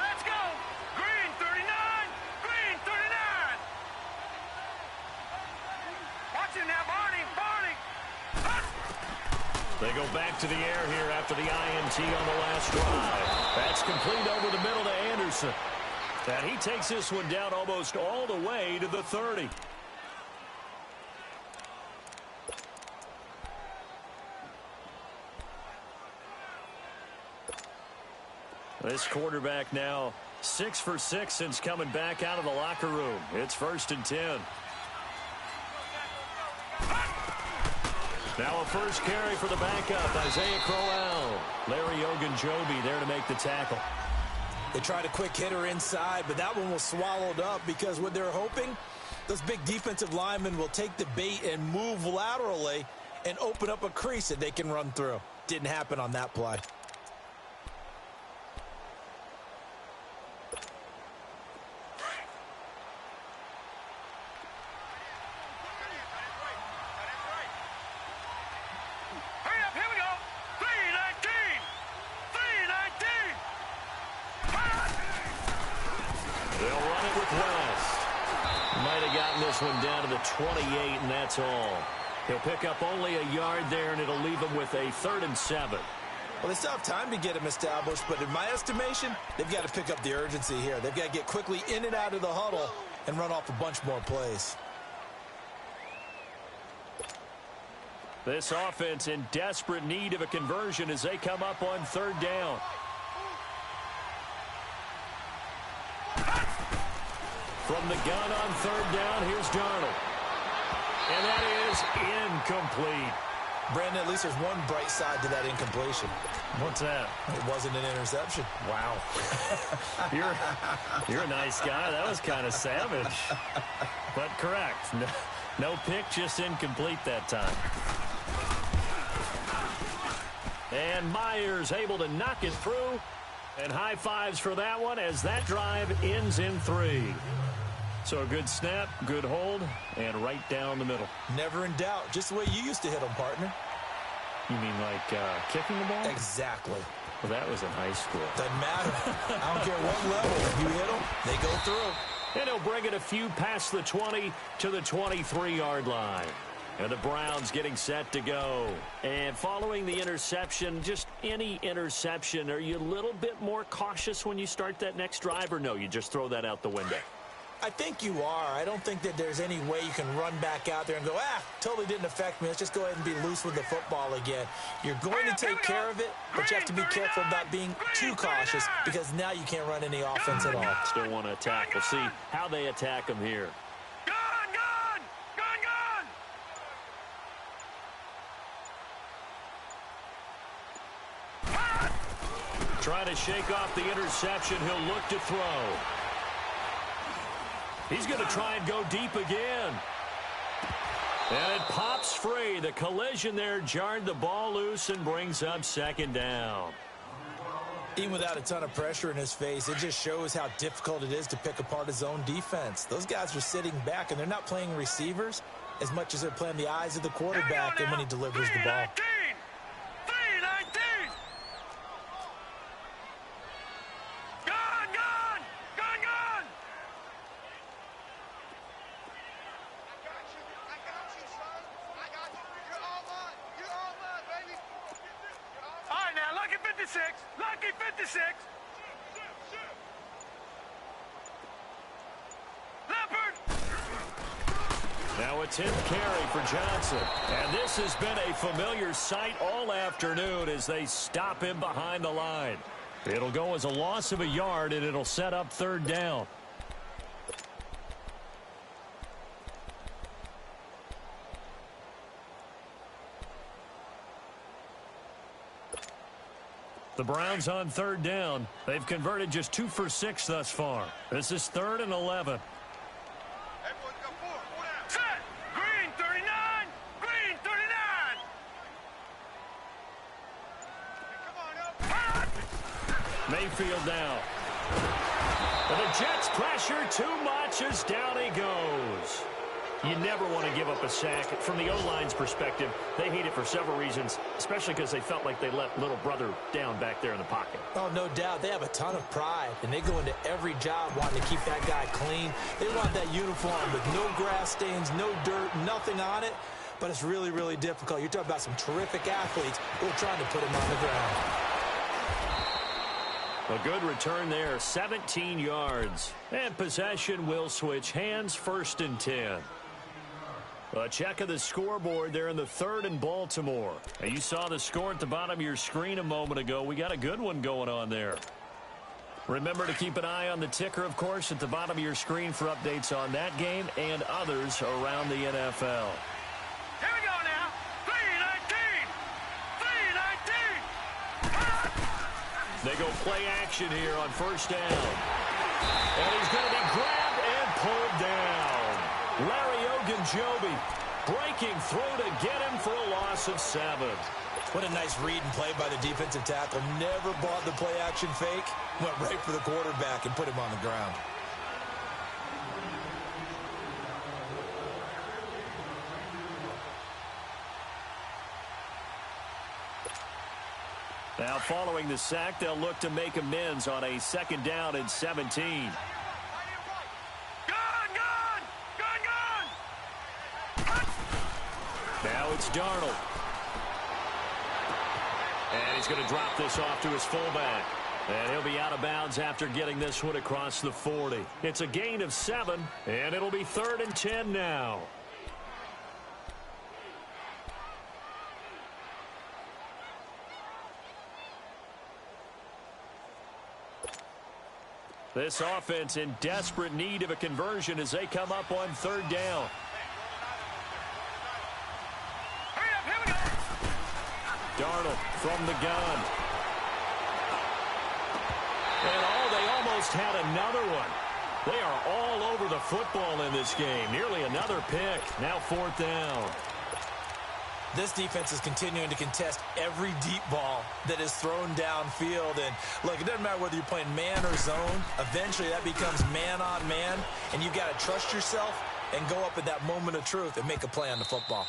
let's go. Green 39. Green 39. Watch him now, Barney. They go back to the air here after the INT on the last drive. That's complete over the middle to Anderson. And he takes this one down almost all the way to the 30. This quarterback now 6 for 6 since coming back out of the locker room. It's 1st and 10. Now a first carry for the backup, Isaiah Crowell. Larry Ogunjobi there to make the tackle. They tried a quick hitter inside, but that one was swallowed up because what they're hoping, those big defensive linemen will take the bait and move laterally and open up a crease that they can run through. Didn't happen on that play. One down to the 28, and that's all. He'll pick up only a yard there, and it'll leave him with a 3rd and 7. Well, they still have time to get him established, but in my estimation, they've got to pick up the urgency here. They've got to get quickly in and out of the huddle and run off a bunch more plays. This offense in desperate need of a conversion as they come up on 3rd down. From the gun on 3rd down, here's Darnold. And that is incomplete. Brandon, at least there's one bright side to that incompletion. What's that? It wasn't an interception. Wow. You're a nice guy. That was kind of savage. But correct. No pick, just incomplete that time. And Myers able to knock it through. And high fives for that one as that drive ends in 3. So a good snap, good hold, and right down the middle. Never in doubt. Just the way you used to hit them, partner. You mean like kicking the ball? Exactly. Well, that was in high school. Doesn't matter. I don't care what level. You hit them, they go through. And he'll bring it a few past the 20 to the 23-yard line. And the Browns getting set to go. And following the interception, just any interception, are you a little bit more cautious when you start that next drive, or no, you just throw that out the window? I think you are. I don't think that there's any way you can run back out there and go, totally didn't affect me. Let's just go ahead and be loose with the football again. You're going to take care of it, but you have to be careful about being too cautious because now you can't run any offense at all. Still want to attack. We'll see how they attack them here. Trying to shake off the interception. He'll look to throw. He's going to try and go deep again. And it pops free. The collision there jarred the ball loose and brings up second down. Even without a ton of pressure in his face, it just shows how difficult it is to pick apart his own defense. Those guys are sitting back, and they're not playing receivers as much as they're playing the eyes of the quarterback and when he delivers the ball. Lucky 56. Leopard. Now a 10th carry for Johnson. And this has been a familiar sight all afternoon as they stop him behind the line. It'll go as a loss of a yard, and it'll set up third down. The Browns on third down. They've converted just 2 for 6 thus far. This is 3rd and 11. Set. Green 39. Green 39. Come on up. Mayfield now. But the Jets pressure too much as down he goes. You never want to give up a sack. From the O-line's perspective, they hate it for several reasons, especially because they felt like they let little brother down back there in the pocket. Oh, no doubt. They have a ton of pride, and they go into every job wanting to keep that guy clean. They want that uniform with no grass stains, no dirt, nothing on it. But it's really, really difficult. You're talking about some terrific athletes who are trying to put him on the ground. A good return there, 17 yards. And possession will switch hands, 1st and 10. A check of the scoreboard there in the 3rd and Baltimore. And you saw the score at the bottom of your screen a moment ago. We got a good one going on there. Remember to keep an eye on the ticker, of course, at the bottom of your screen for updates on that game and others around the NFL. Here we go now. 3-19. 3-19. They go play action here on 1st down. And he's going to be grabbed and pulled down. Larry Ogunjobi breaking through to get him for a loss of 7. What a nice read and play by the defensive tackle. Never bought the play-action fake. Went right for the quarterback and put him on the ground. Now following the sack, they'll look to make amends on a 2nd down and 17. Now it's Darnold. And he's going to drop this off to his fullback. And he'll be out of bounds after getting this one across the 40. It's a gain of 7, and it'll be 3rd and 10 now. This offense in desperate need of a conversion as they come up on 3rd down. Darnold from the gun. And they almost had another one. They are all over the football in this game. Nearly another pick. Now 4th down. This defense is continuing to contest every deep ball that is thrown downfield. And, look, it doesn't matter whether you're playing man or zone. Eventually, that becomes man-on-man, and you've got to trust yourself and go up at that moment of truth and make a play on the football.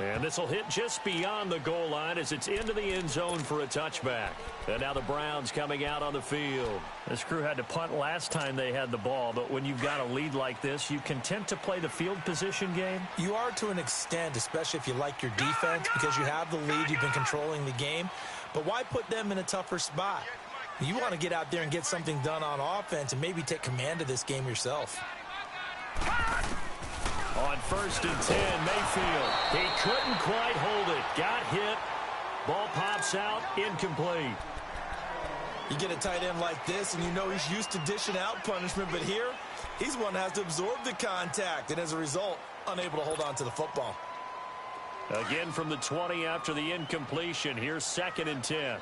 And this will hit just beyond the goal line as it's into the end zone for a touchback. And now the Browns coming out on the field. This crew had to punt last time they had the ball, but when you've got a lead like this, you content to play the field position game? You are to an extent, especially if you like your defense, because you have the lead, you've been controlling the game. But why put them in a tougher spot? You want to get out there and get something done on offense and maybe take command of this game yourself. On 1st and 10, Mayfield. He couldn't quite hold it. Got hit. Ball pops out. Incomplete. You get a tight end like this, and you know he's used to dishing out punishment, but here, he's one that has to absorb the contact, and as a result, unable to hold on to the football. Again from the 20 after the incompletion. Here's 2nd and 10.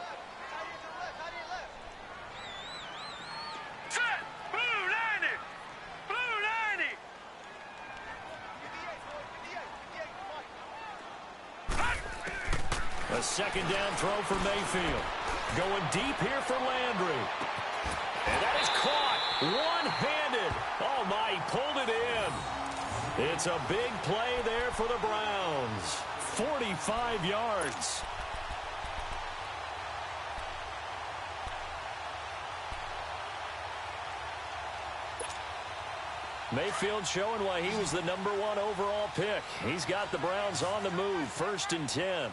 A 2nd down throw for Mayfield. Going deep here for Landry. And that is caught one-handed. Oh, my, he pulled it in. It's a big play there for the Browns. 45 yards. Mayfield showing why he was the #1 overall pick. He's got the Browns on the move. 1st and 10.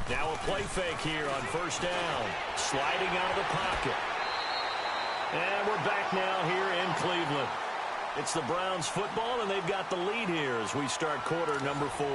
Now a play fake here on 1st down. Sliding out of the pocket. And we're back now here in Cleveland. It's the Browns football, and they've got the lead here as we start quarter number 4.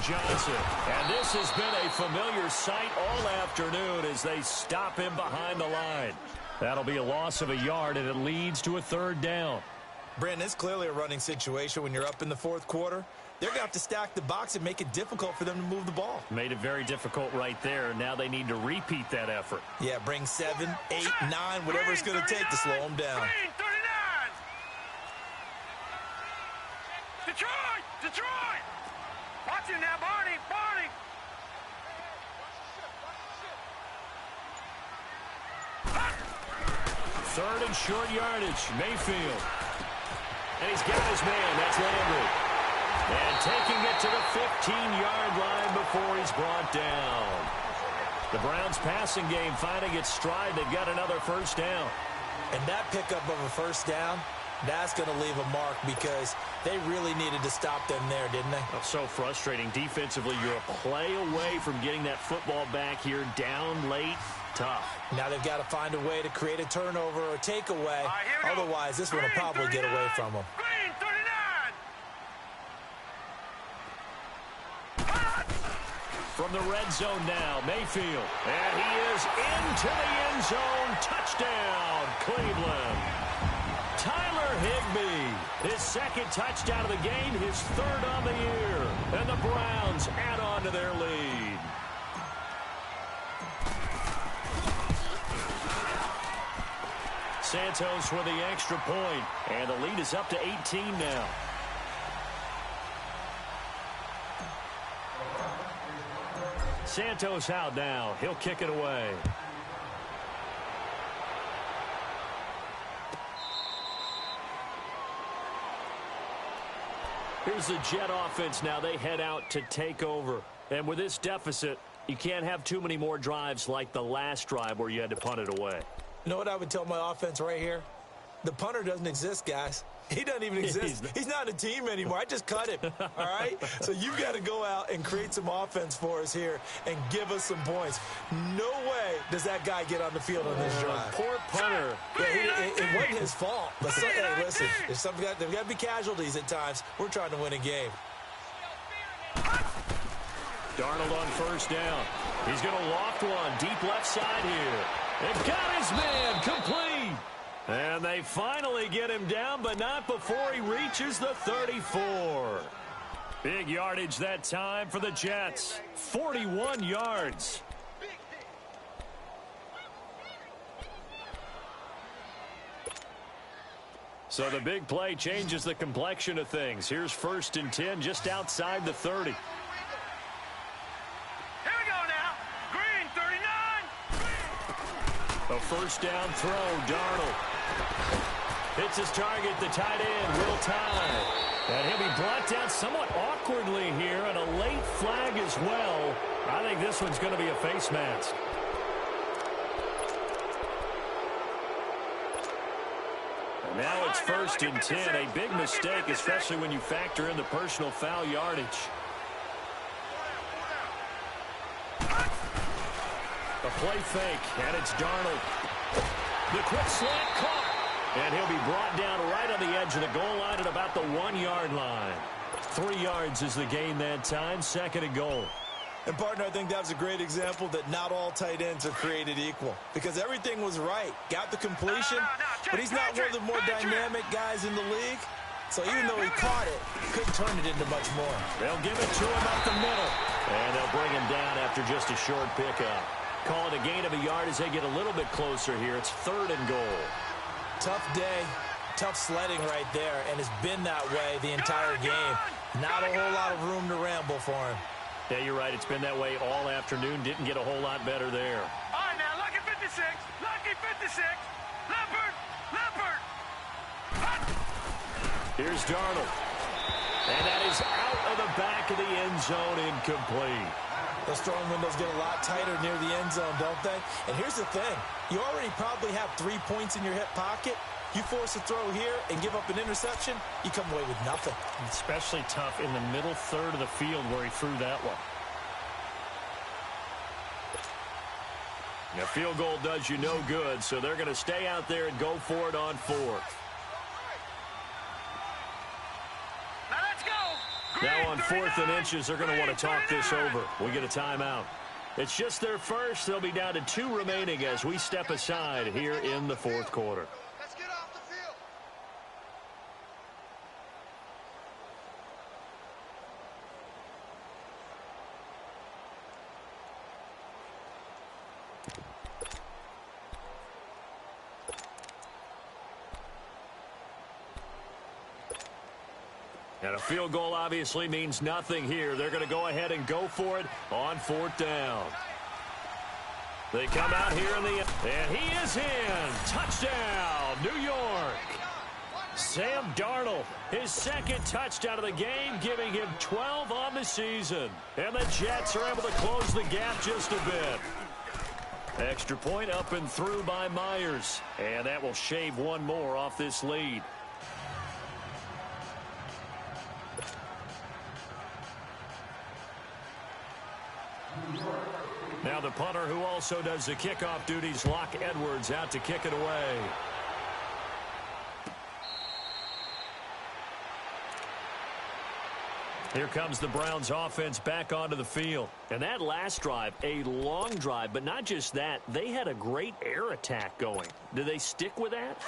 Johnson. And this has been a familiar sight all afternoon as they stop him behind the line. That'll be a loss of a yard, and it leads to a 3rd down. Brandon, it's clearly a running situation when you're up in the 4th quarter. They're going to have to stack the box and make it difficult for them to move the ball. Made it very difficult right there. Now they need to repeat that effort. Yeah, bring 7, 8, 9, whatever it's going to take to slow them down. Detroit! Detroit! Watch him now, Barney! Barney! Third and short yardage. Mayfield. And he's got his man. That's Landry. And taking it to the 15-yard line before he's brought down. The Browns passing game finding its stride. They've got another 1st down. And that pickup of a 1st down, that's going to leave a mark because they really needed to stop them there, didn't they? Oh, so frustrating. Defensively, you're a play away from getting that football back here. Down late, tough. Now they've got to find a way to create a turnover or takeaway. Otherwise, this one will probably get away from them. Green 39! From the red zone now, Mayfield. And he is into the end zone. Touchdown, Cleveland. Tyler Higbee, his 2nd touchdown of the game, his 3rd on the year. And the Browns add on to their lead. Santos with the extra point, and the lead is up to 18 now. Santos out now. He'll kick it away. Here's the Jet offense now. They head out to take over. And with this deficit, you can't have too many more drives like the last drive where you had to punt it away. You know what I would tell my offense right here? The punter doesn't exist, guys. He doesn't even exist. He's not a team anymore. I just cut him, all right? So you've got to go out and create some offense for us here and give us some points. No way does that guy get on the field on this drive. Poor punter. Yeah, it wasn't his fault. But hey, listen, there's got to be casualties at times. We're trying to win a game. Darnold on 1st down. He's going to loft one deep left side here. And got his man complete. And they finally get him down, but not before he reaches the 34. Big yardage that time for the Jets. 41 yards. So the big play changes the complexion of things. Here's 1st and 10 just outside the 30. Here we go now. Green, 39. A first down throw, Darnold. Hits his target, the tight end, Will Tye. And he'll be brought down somewhat awkwardly here, and a late flag as well. I think this one's going to be a face mask. And now it's 1st and 10. A big mistake, especially when you factor in the personal foul yardage. A play fake, and it's Darnold. The quick slant caught. And he'll be brought down right on the edge of the goal line at about the 1-yard line. 3 yards is the gain that time, 2nd and goal. And, partner, I think that was a great example that not all tight ends are created equal. Because everything was right. Got the completion, but he's not one of the more dynamic guys in the league. So even though he caught it, he couldn't turn it into much more. They'll give it to him up the middle. And they'll bring him down after just a short pickup. Call it a gain of a yard as they get a little bit closer here. It's 3rd and goal. Tough day, tough sledding right there, and it's been that way the entire game. Not a whole lot of room to ramble for him. Yeah, you're right. It's been that way all afternoon. Didn't get a whole lot better there. All right, now, lucky 56. Lucky 56. Leopard. Leopard. Here's Darnold. And that is out of the back of the end zone, incomplete. Those throwing windows get a lot tighter near the end zone, don't they? And here's the thing. You already probably have 3 points in your hip pocket. You force a throw here and give up an interception, you come away with nothing. Especially tough in the middle third of the field where he threw that one. A field goal does you no good, so they're going to stay out there and go for it on 4th. Now on 4th and inches, they're going to want to talk this over. We get a timeout. It's just their first. They'll be down to 2 remaining as we step aside here in the 4th quarter. Let's get off the field. And a field goal obviously means nothing here. They're going to go ahead and go for it on 4th down. They come out here in the... And he is in. Touchdown, New York. Sam Darnold, his 2nd touchdown of the game, giving him 12 on the season. And the Jets are able to close the gap just a bit. Extra point up and through by Myers. And that will shave 1 more off this lead. Now the punter who also does the kickoff duties, Locke Edwards, out to kick it away. Here comes the Browns offense back onto the field. And that last drive, a long drive, but not just that, they had a great air attack going. Do they stick with that?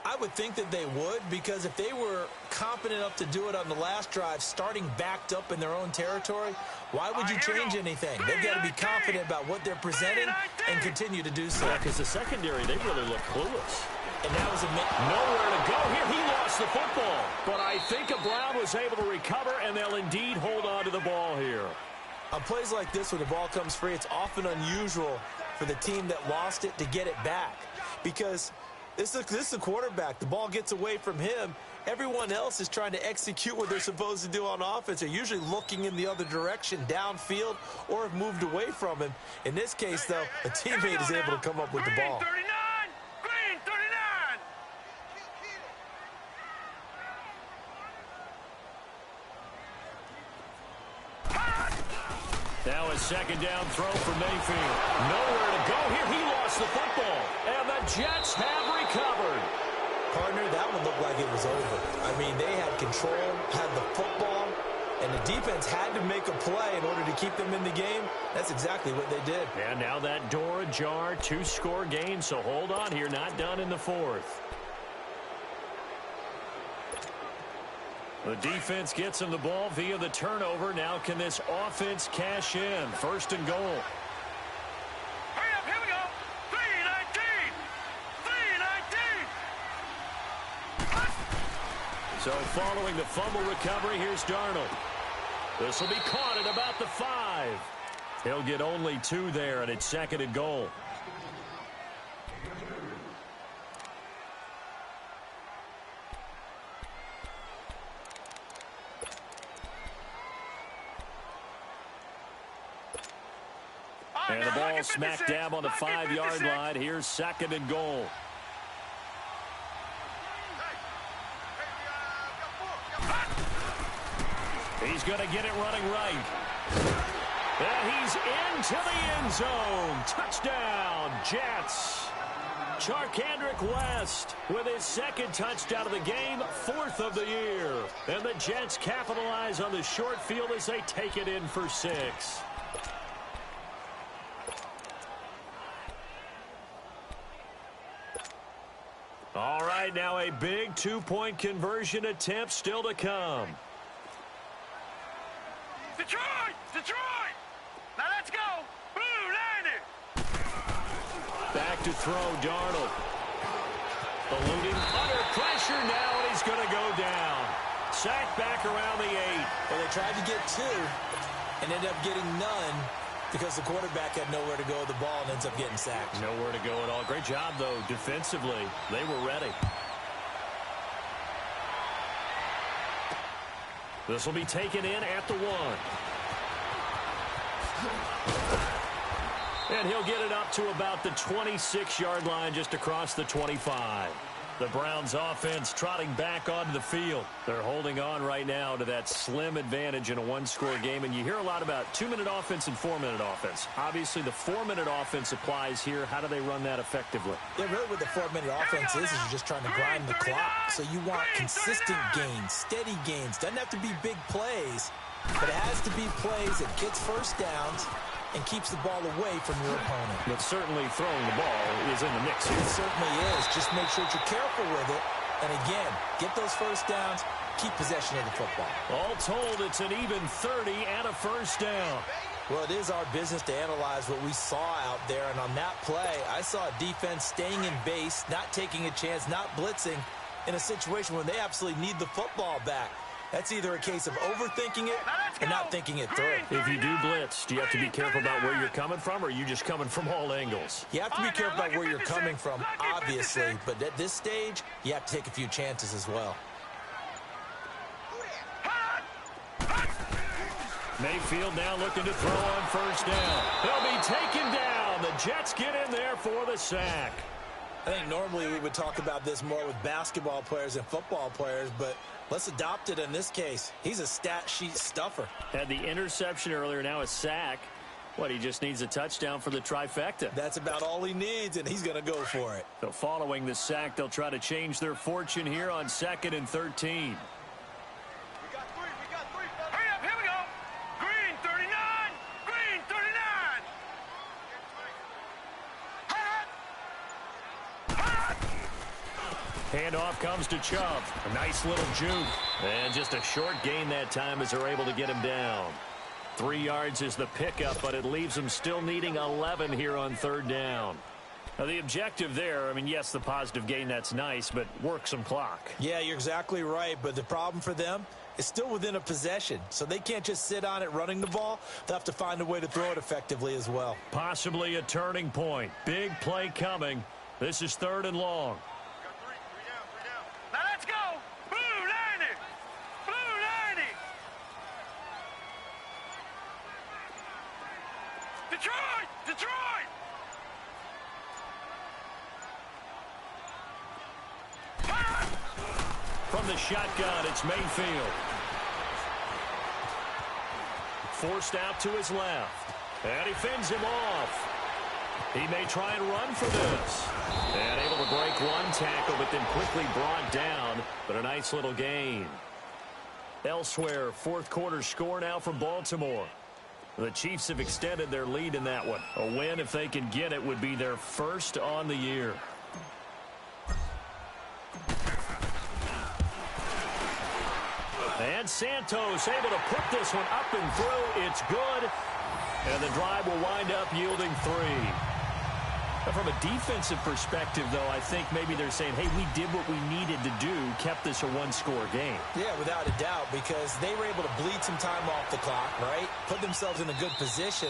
I would think that they would, because if they were competent enough to do it on the last drive, starting backed up in their own territory, why would you change anything? They've got to be confident about what they're presenting and continue to do so. Yeah, because the secondary, they really look clueless. And that was nowhere to go here. He lost the football. But I think a Brown was able to recover, and they'll indeed hold on to the ball here. On plays like this where the ball comes free, it's often unusual for the team that lost it to get it back. Because this is the quarterback. The ball gets away from him. Everyone else is trying to execute what they're supposed to do on offense. They're usually looking in the other direction, downfield, or have moved away from him. In this case, though, a teammate is able to come up with the ball. Green 39. Now a 2nd down throw for Mayfield. Nowhere to go here. He lost the football. And the Jets have recovered. Partner, that one looked like it was over. I mean, they had control, had the football, and the defense had to make a play in order to keep them in the game. That's exactly what they did. And now that door ajar, 2-score game, so hold on here, not done in the 4th. The defense gets him the ball via the turnover. Now can this offense cash in? First and goal. Hurry up, here we go. 3:19. 3:19. So following the fumble recovery, here's Darnold. This will be caught at about the 5. He'll get only 2 there, and it's second and goal. And the ball smack dab on the 5-yard line. Here's second and goal. He's going to get it running right. And he's into the end zone. Touchdown, Jets. Charkandrick West with his second touchdown of the game, 4th of the year. And the Jets capitalize on the short field as they take it in for 6. All right, now a big 2-point conversion attempt still to come. Detroit! Detroit! Now let's go! Blue 90! Back to throw, Darnold. Eluding under pressure now, and he's going to go down. Sacked back around the 8. Well, they tried to get 2 and ended up getting none because the quarterback had nowhere to go with the ball and ends up getting sacked. Nowhere to go at all. Great job, though, defensively. They were ready. This will be taken in at the 1. And he'll get it up to about the 26-yard line just across the 25. The Browns offense trotting back onto the field. They're holding on right now to that slim advantage in a 1-score game. And you hear a lot about 2-minute offense and 4-minute offense. Obviously, the 4-minute offense applies here. How do they run that effectively? Yeah, really what the 4-minute offense is you're just trying to grind the clock. So you want consistent gains, steady gains. Doesn't have to be big plays, but it has to be plays that gets first downs and keeps the ball away from your opponent. But certainly throwing the ball is in the mix here. It certainly is. Just make sure that you're careful with it. And again, get those first downs, keep possession of the football. All told, it's an even 30 and a first down. Well, it is our business to analyze what we saw out there. And on that play, I saw a defense staying in base, not taking a chance, not blitzing in a situation where they absolutely need the football back. That's either a case of overthinking it and not thinking it through. If you do blitz, do you have to be careful about where you're coming from, or are you just coming from all angles? You have to be careful about where you're coming from, obviously. But at this stage, you have to take a few chances as well. Mayfield now looking to throw on first down. He'll be taken down. The Jets get in there for the sack. I think normally we would talk about this more with basketball players and football players, but let's adopt it in this case. He's a stat sheet stuffer. Had the interception earlier, now a sack. What, he just needs a touchdown for the trifecta. That's about all he needs, and he's going to go for it. So following the sack, they'll try to change their fortune here on 2nd and 13. Hurry up, here we go! Green 39! Green 39! Handoff comes to Chubb. A nice little juke. And just a short gain that time as they're able to get him down. 3 yards is the pickup, but it leaves them still needing 11 here on 3rd down. Now, the objective there, I mean, yes, the positive gain, that's nice, but work some clock. Yeah, you're exactly right, but the problem for them is still within a possession, so they can't just sit on it running the ball. They'll have to find a way to throw it effectively as well. Possibly a turning point. Big play coming. This is 3rd and long. Now let's go! Blue 90! Blue 90! Detroit! Detroit! From the shotgun, it's Mayfield. Forced out to his left. And he fends him off. He may try and run for this. And able to break one tackle, but then quickly brought down. But a nice little gain. Elsewhere, 4th quarter score now from Baltimore. The Chiefs have extended their lead in that one. A win, if they can get it, would be their first on the year. And Santos able to put this one up and through. It's good. And the drive will wind up yielding 3. Now, from a defensive perspective, though, I think maybe they're saying, hey, we did what we needed to do, kept this a one-score game. Yeah, without a doubt, because they were able to bleed some time off the clock, right? Put themselves in a good position,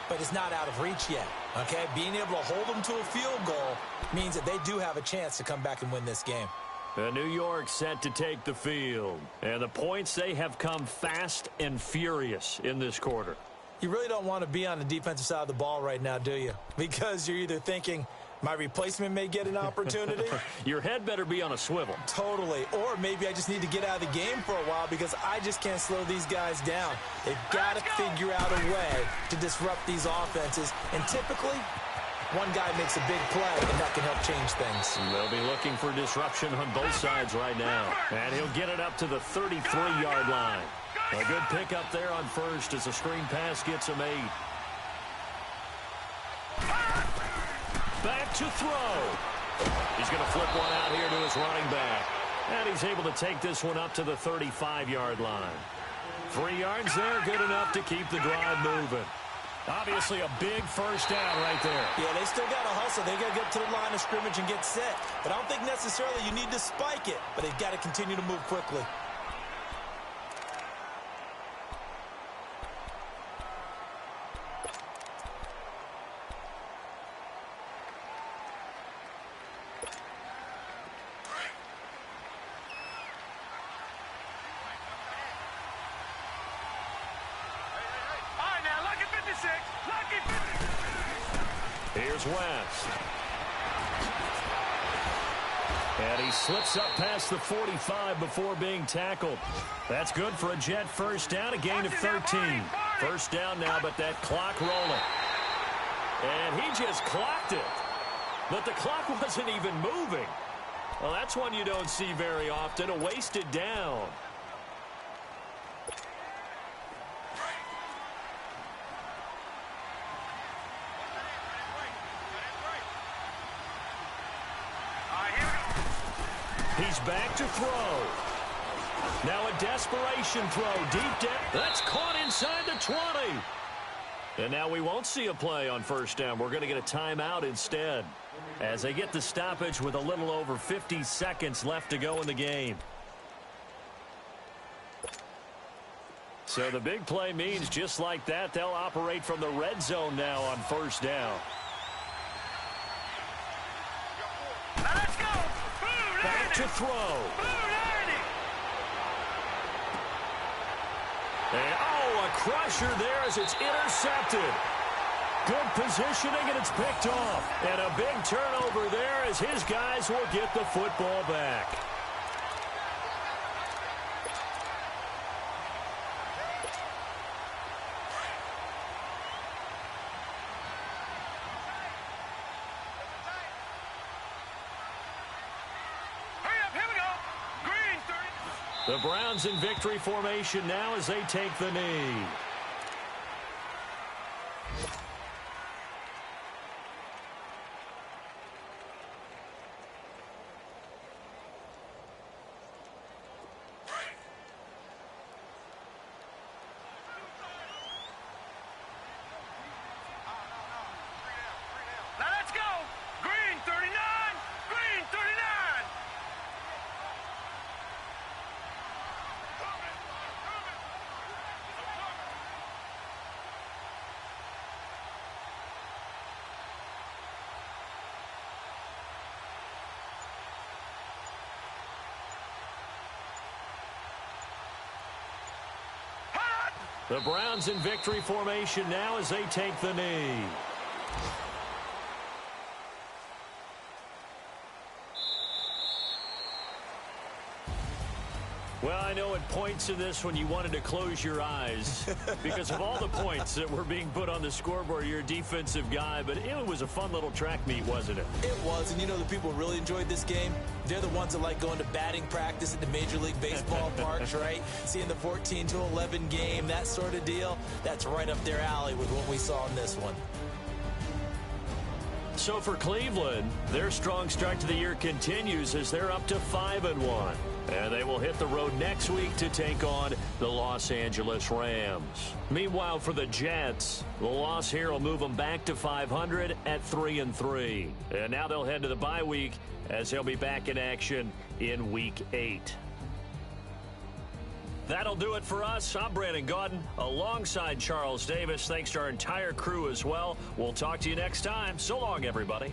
but it's not out of reach yet, okay? Being able to hold them to a field goal means that they do have a chance to come back and win this game. New York set to take the field. And the points, they have come fast and furious in this quarter. You really don't want to be on the defensive side of the ball right now, do you? Because you're either thinking, my replacement may get an opportunity. Your head better be on a swivel. Totally. Or maybe I just need to get out of the game for a while because I just can't slow these guys down. They've got to figure out a way to disrupt these offenses. And typically, one guy makes a big play, and that can help change things. They'll be looking for disruption on both sides right now. And he'll get it up to the 33-yard line. A good pickup there on first as the screen pass gets him 8. Back to throw. He's going to flip one out here to his running back. And he's able to take this one up to the 35-yard line. 3 yards there, good enough to keep the drive moving. Obviously a big first down right there. Yeah, they still got to hustle. They got to get to the line of scrimmage and get set. But I don't think necessarily you need to spike it, but they've got to continue to move quickly. Here's West. And he slips up past the 45 before being tackled. That's good for a Jet first down, a gain of 13. First down now, but that clock rolling. And he just clocked it. But the clock wasn't even moving. Well, that's one you don't see very often, a wasted down. He's back to throw. Now a desperation throw deep down. That's caught inside the 20. And now we won't see a play on first down. We're going to get a timeout instead as they get the stoppage with a little over 50 seconds left to go in the game. So the big play means just like that, they'll operate from the red zone now on first down. Let's go. Back to throw. And, oh, a crusher there as it's intercepted. Good positioning, and it's picked off. And a big turnover there as his guys will get the football back. The Browns in victory formation now as they take the knee. Now let's go. Green 39. Green 39. The Browns in victory formation now as they take the knee. Well, I know at points in this when you wanted to close your eyes because of all the points that were being put on the scoreboard. You're a defensive guy, but it was a fun little track meet, wasn't it? It was, and you know the people who really enjoyed this game? They're the ones that like going to batting practice at the Major League Baseball parks, right? Seeing the 14-11 game, that sort of deal. That's right up their alley with what we saw in this one. So for Cleveland, their strong start to the year continues as they're up to 5-1. And they will hit the road next week to take on the Los Angeles Rams. Meanwhile, for the Jets, the loss here will move them back to 500 at 3-3. And now they'll head to the bye week as they'll be back in action in Week 8. That'll do it for us. I'm Brandon Gaudin alongside Charles Davis. Thanks to our entire crew as well. We'll talk to you next time. So long, everybody.